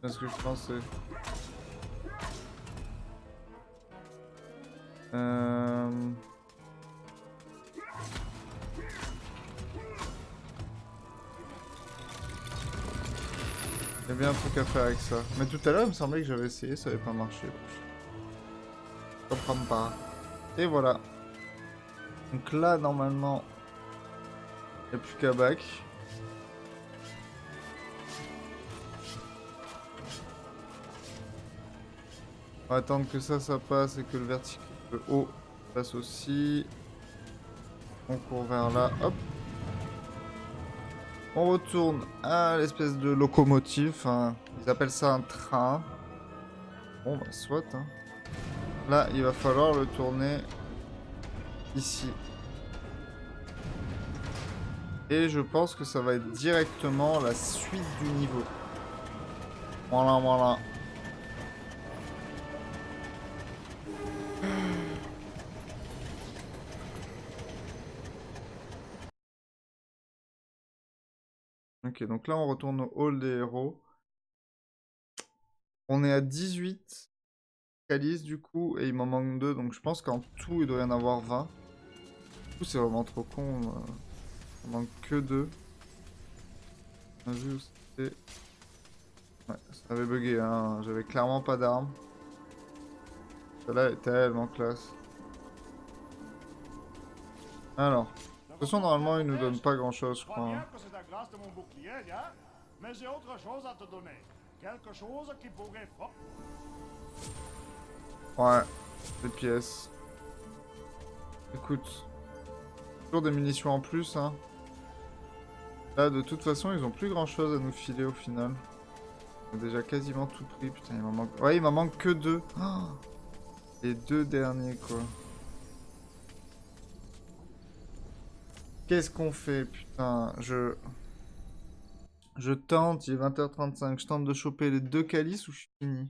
C'est ce que je pensais. Il y a bien un truc à faire avec ça. Mais tout à l'heure, il me semblait que j'avais essayé, ça avait pas marché. Je comprends pas. Et voilà. Donc là, normalement, il n'y a plus qu'à back. On va attendre que ça passe et que le vertical, le haut passe aussi. On court vers là, hop. On retourne à l'espèce de locomotive, enfin, ils appellent ça un train. Bon bah soit, hein. Là, il va falloir le tourner ici. Et je pense que ça va être directement la suite du niveau. Voilà, voilà. Ok, donc là on retourne au hall des héros. On est à 18 calices du coup, et il m'en manque 2, donc je pense qu'en tout il doit y en avoir 20. Du coup c'est vraiment trop con, il m'en manque que 2. On a vu où c'était. Ouais, ça avait bugué, hein. J'avais clairement pas d'armes. Celle-là est tellement classe. Alors, de toute façon normalement il nous donne pas grand chose je crois. Hein. que c'est à grâce de mon bouclier, hein? Mais j'ai autre chose à te donner. Quelque chose qui pourrait... Ouais, des pièces. Écoute, toujours des munitions en plus, hein. Là, de toute façon, ils ont plus grand chose à nous filer au final. On a déjà quasiment tout pris, putain, il m'en manque... Ouais, il m'en manque que 2. Oh, les 2 derniers, quoi. Qu'est-ce qu'on fait, putain, je tente, il est 20h35, je tente de choper les 2 calices ou je suis fini?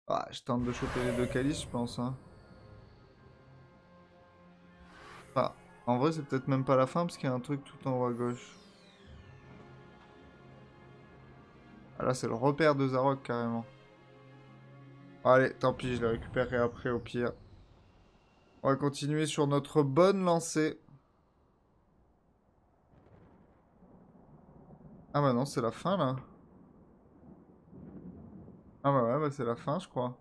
Ah, je tente de choper les 2 calices, je pense, hein. Enfin, en vrai, c'est peut-être même pas la fin, parce qu'il y a un truc tout en haut à gauche. Ah là, c'est le repère de Zarok, carrément. Allez, tant pis, je les récupérerai après, au pire. On va continuer sur notre bonne lancée. Ah bah non, c'est la fin, là. Ah bah ouais, bah c'est la fin, je crois.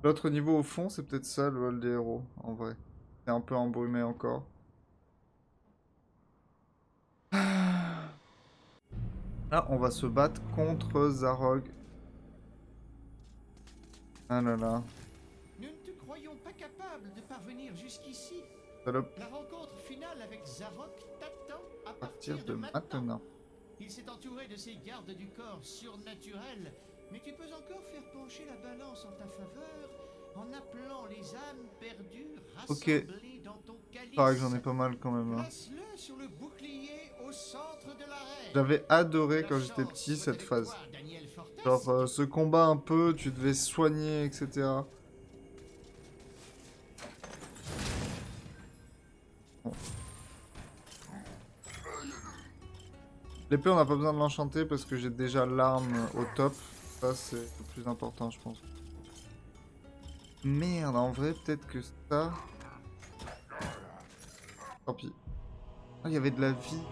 L'autre niveau au fond, c'est peut-être ça, le hall des héros, en vrai. C'est un peu embrumé encore. Là, on va se battre contre Zarog. Ah là là. Nous ne te croyons pas capable de parvenir jusqu'ici. Salope, La rencontre finale avec Zarok t'attend à à partir de maintenant. Il s'est entouré de ses gardes du corps surnaturels, mais tu peux encore faire pencher la balance en ta faveur en appelant les âmes perdues rassemblées dans ton calice. Pareil que j'en ai pas mal quand même. Hein. Place-le sur le bouclier au centre de l'arène. J'avais adoré quand j'étais petit cette phase. Genre ce combat un peu, tu devais soigner, etc. Bon. L'épée, on n'a pas besoin de l'enchanter parce que j'ai déjà l'arme au top. Ça, c'est le plus important, je pense. Merde, en vrai, peut-être que ça... Tant pis. Ah, il y avait de la vie.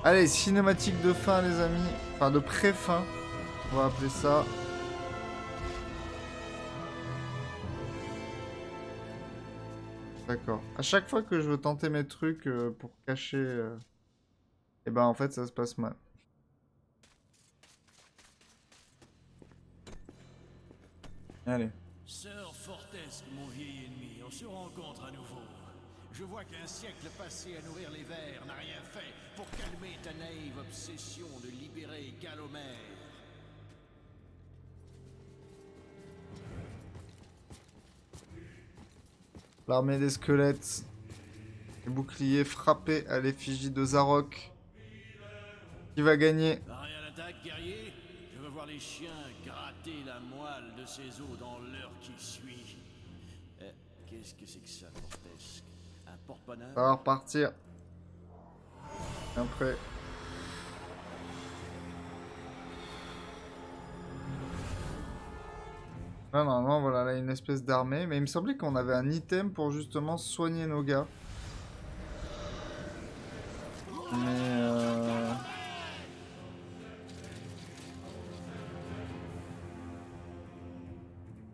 Allez, cinématique de fin, les amis. Enfin, de pré-fin. On va appeler ça. D'accord. À chaque fois que je veux tenter mes trucs pour cacher... Et ben, en fait, ça se passe mal. Allez. Sœur Fortesque, mon vieil ennemi, on se rencontre à nouveau. Je vois qu'un siècle passé à nourrir les vers n'a rien fait pour calmer ta naïve obsession de libérer Galomère. L'armée des squelettes. Le bouclier frappé à l'effigie de Zarok. Qui va gagner? Pareil à l'attaque, guerrier. Je veux voir les chiens gratter la moelle de ses os dans l'heure qui suit. Qu'est-ce que c'est que ça, Fortesque? Un porte-bonheur? Ça va repartir. Bien prêt. Là, normalement, voilà, là, une espèce d'armée. Mais il me semblait qu'on avait un item pour justement soigner nos gars.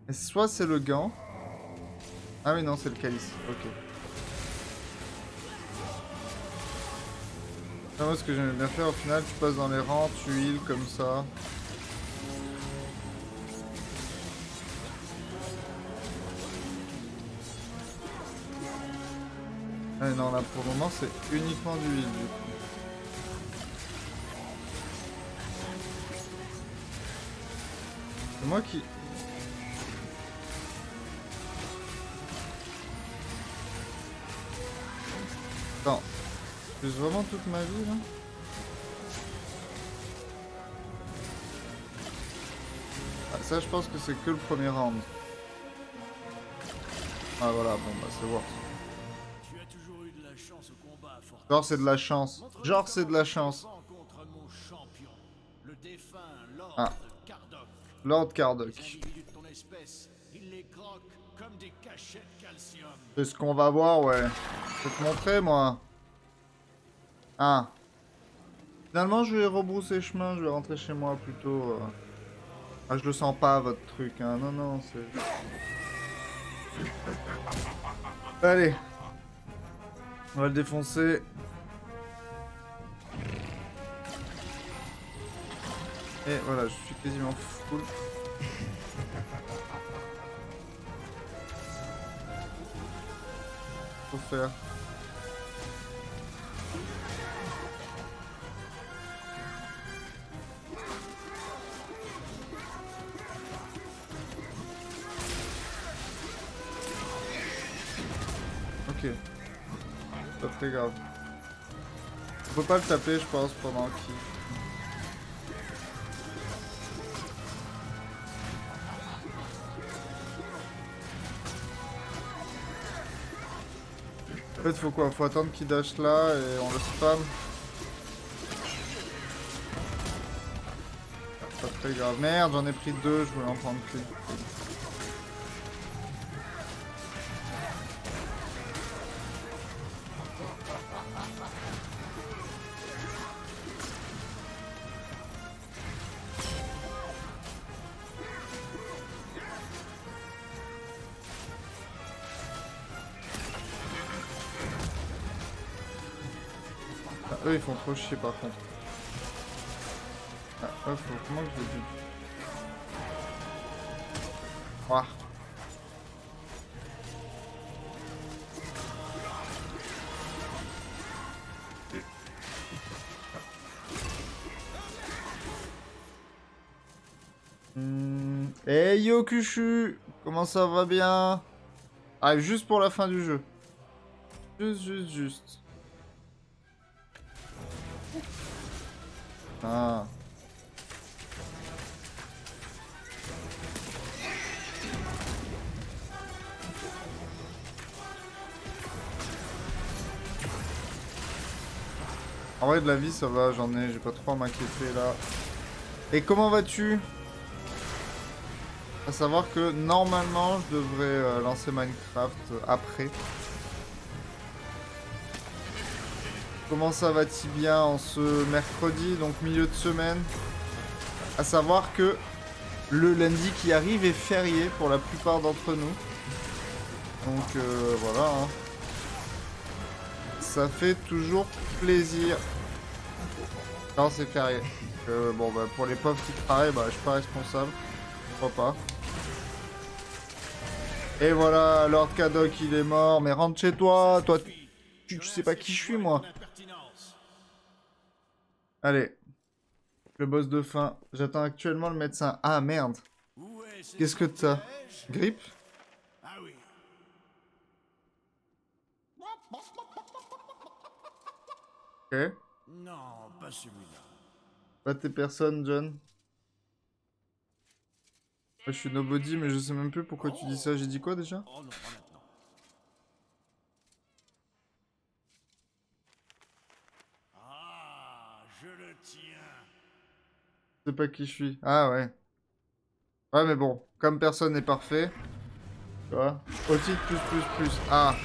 Mais soit c'est le gant. Ah oui, non, c'est le calice. Ok. Ah, moi, ce que j'aime bien faire, au final, tu passes dans les rangs, tu heal comme ça. Ah non, là, pour le moment, c'est uniquement du heal, du coup. C'est moi qui... Attends. J'use vraiment toute ma vie, là? Ah, ça, je pense que c'est que le premier round. Ah, voilà, bon, bah, c'est worse. Tu as toujours eu de la chance au combat, Fortesque. Genre, c'est de la chance. Montre-moi Genre, c'est de comment la tu te chance. défends contre mon champion, le défunt Lord Ah. Cardoc. Lord Les Cardoc. individus de ton espèce, il les croque comme des cachets de calcium. C'est ce qu'on va voir, ouais. Je vais te montrer, moi. Ah. Finalement, je vais rebrousser chemin, je vais rentrer chez moi plutôt. Ah, je le sens pas, votre truc, hein. Non, non, c'est... Allez. On va le défoncer. Et voilà, je suis quasiment full. Faut faire. Ok. Pas très grave. On peut pas le taper, je pense, pendant qu'il... En fait, faut quoi? Faut attendre qu'il dash là et on le spam. Pas très grave. Merde, j'en ai pris deux, je voulais en prendre plus. Ah, eux, ils font trop chier par contre. Ah, faut... comment que je l'ai dit? Ouah. Hey yo Kuchu, comment ça va bien? Ah, juste pour la fin du jeu. Juste. Ah. En vrai, de la vie, ça va, j'ai pas trop à m'inquiéter là. Et comment vas-tu? À savoir que normalement, je devrais lancer Minecraft après. Comment ça va-t-il bien en ce mercredi, donc milieu de semaine? À savoir que le lundi qui arrive est férié pour la plupart d'entre nous. Donc voilà. Hein. Ça fait toujours plaisir. Non, c'est férié. Bon, bah, pour les pauvres qui travaillent, bah, je suis pas responsable. Pourquoi pas. Et voilà, Lord Cardoc, il est mort. Mais rentre chez toi. Toi, tu sais pas qui je suis, moi. Allez. Le boss de fin. J'attends actuellement le médecin. Ah, merde. Qu'est-ce que t'as? Grippe? Ah oui. Ok. Non, pas celui-là. Pas tes personnes, John. Moi, je suis nobody, mais je sais même plus pourquoi tu dis ça. J'ai dit quoi déjà? Oh non, pas maintenant. Ah, je le tiens. Je sais pas qui je suis. Ah ouais. Ouais, mais bon, comme personne n'est parfait, tu vois. Otite plus. Ah.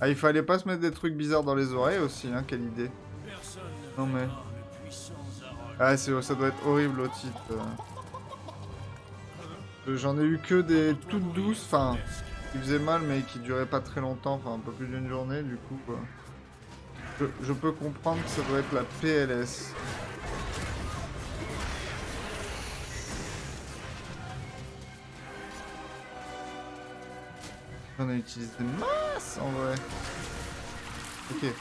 Ah, il fallait pas se mettre des trucs bizarres dans les oreilles aussi, hein, quelle idée. Personne ne Non mais... vaincra le puissant Zarok. Ah, ça doit être horrible, Otite. J'en ai eu que des toutes douces, enfin, qui faisaient mal, mais qui duraient pas très longtemps, enfin, un peu plus d'une journée, du coup, je peux comprendre que ça doit être la PLS. J'en ai utilisé masse, en vrai. Ok.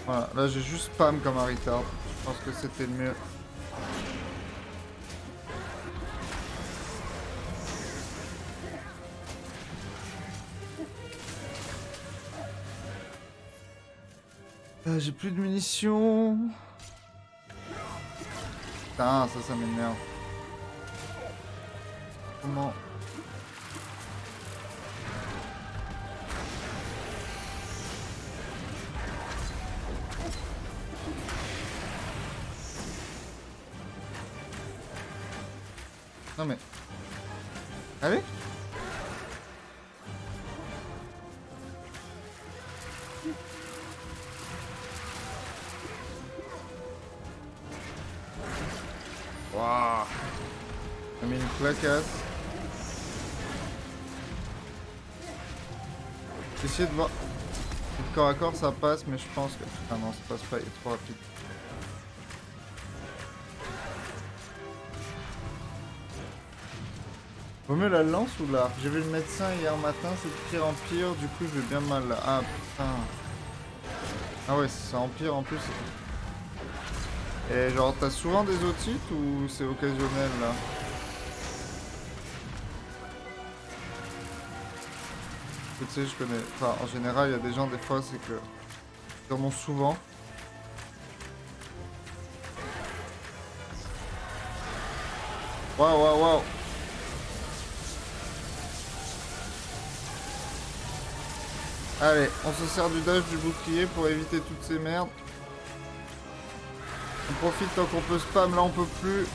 Voilà, là j'ai juste spam comme un retard. Je pense que c'était le mieux. J'ai plus de munitions. Putain, ça m'énerve. Comment? Non mais... Allez. Waouh. J'ai mis une claquette. J'ai essayé de voir... Le corps à corps ça passe, mais je pense que... Ah non, ça passe pas, il est trop rapide. Vaut mieux la lance ou l'arc? J'ai vu le médecin hier matin, c'est de pire en pire, du coup je vais bien mal là. Ah putain. Ah ouais, ça empire en plus. Et genre t'as souvent des otites ou c'est occasionnel là? Tu sais, je connais... Enfin, en général, il y a des gens, des fois, c'est que... Ils en ont souvent. Waouh. Allez, on se sert du dash du bouclier pour éviter toutes ces merdes. On profite tant qu'on peut spam, là on peut plus.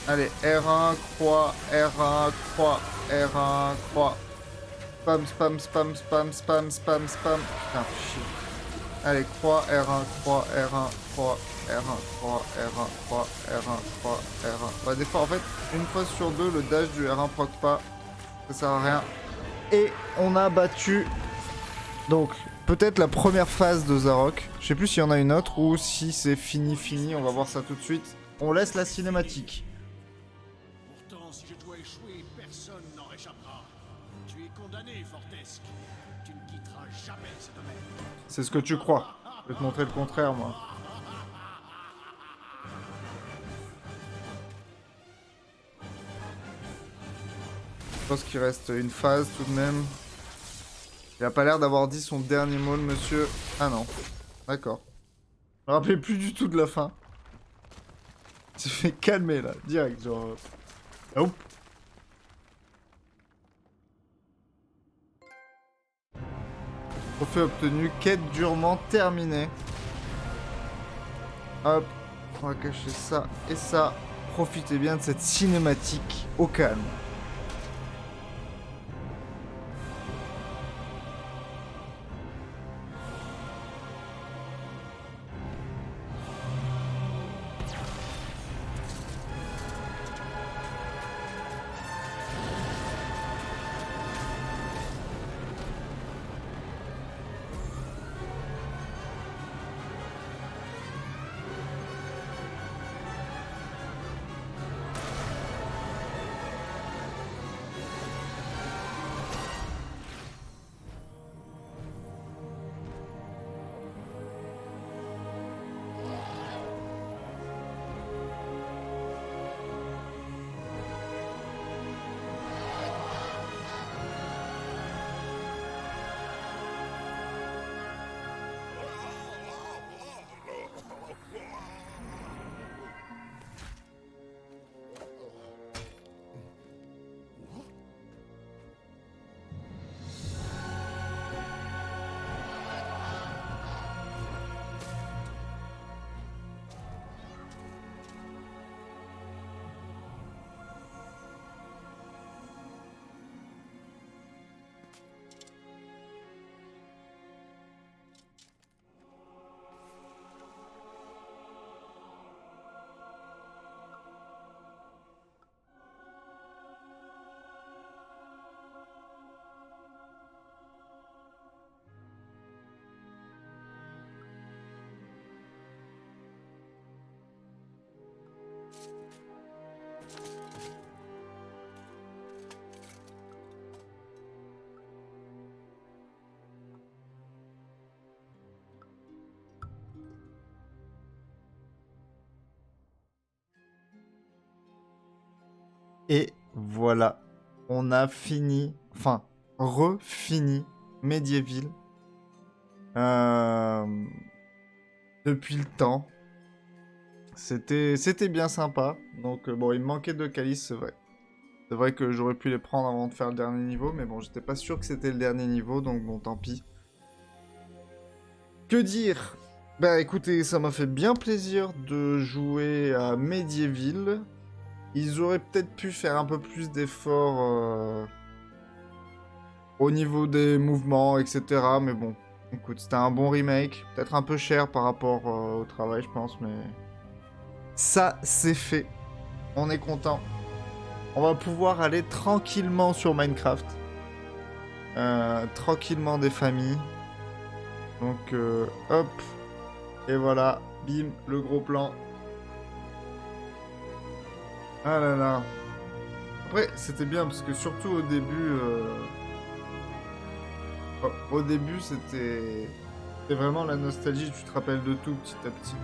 Allez, R1, croix, R1, croix, R1, croix. Spam. Putain, chier. Allez, croix, R1, croix, R1, croix, R1, croix, R1, croix, R1, croix, R1. Bah, des fois, en fait, une fois sur deux, le dash du R1 proc pas. Ça sert à rien. Et on a battu donc peut-être la première phase de Zarok. Je sais plus s'il y en a une autre ou si c'est fini. On va voir ça tout de suite. On laisse la cinématique. Pourtant, si je dois échouer, personne n'en réchappera. Tu es condamné, Fortesque. Tu ne quitteras jamais ce domaine. C'est ce que tu crois. Je vais te montrer le contraire, moi. Je pense qu'il reste une phase tout de même. Il a pas l'air d'avoir dit son dernier mot, le monsieur. Ah non. D'accord. Je me rappelais plus du tout de la fin. Il s'est fait calmer là, direct, genre... Hop. Trophée obtenu, quête durement terminée. Hop, on va cacher ça et ça. Profitez bien de cette cinématique au calme. Et voilà, on a fini, enfin, refini Medieval depuis le temps. C'était bien sympa. Donc bon, il me manquait 2 calices, c'est vrai. C'est vrai que j'aurais pu les prendre avant de faire le dernier niveau, mais bon, j'étais pas sûr que c'était le dernier niveau, donc bon, tant pis. Que dire? Bah écoutez, ça m'a fait bien plaisir de jouer à Medieval. Ils auraient peut-être pu faire un peu plus d'efforts au niveau des mouvements, etc. Mais bon, écoute, c'était un bon remake. Peut-être un peu cher par rapport au travail, je pense, mais... Ça, c'est fait. On est content. On va pouvoir aller tranquillement sur Minecraft. Tranquillement des familles. Donc, hop. Et voilà. Bim, le gros plan. Ah là là. Après, c'était bien, parce que surtout au début... Au début, c'était vraiment la nostalgie. Tu te rappelles de tout petit à petit.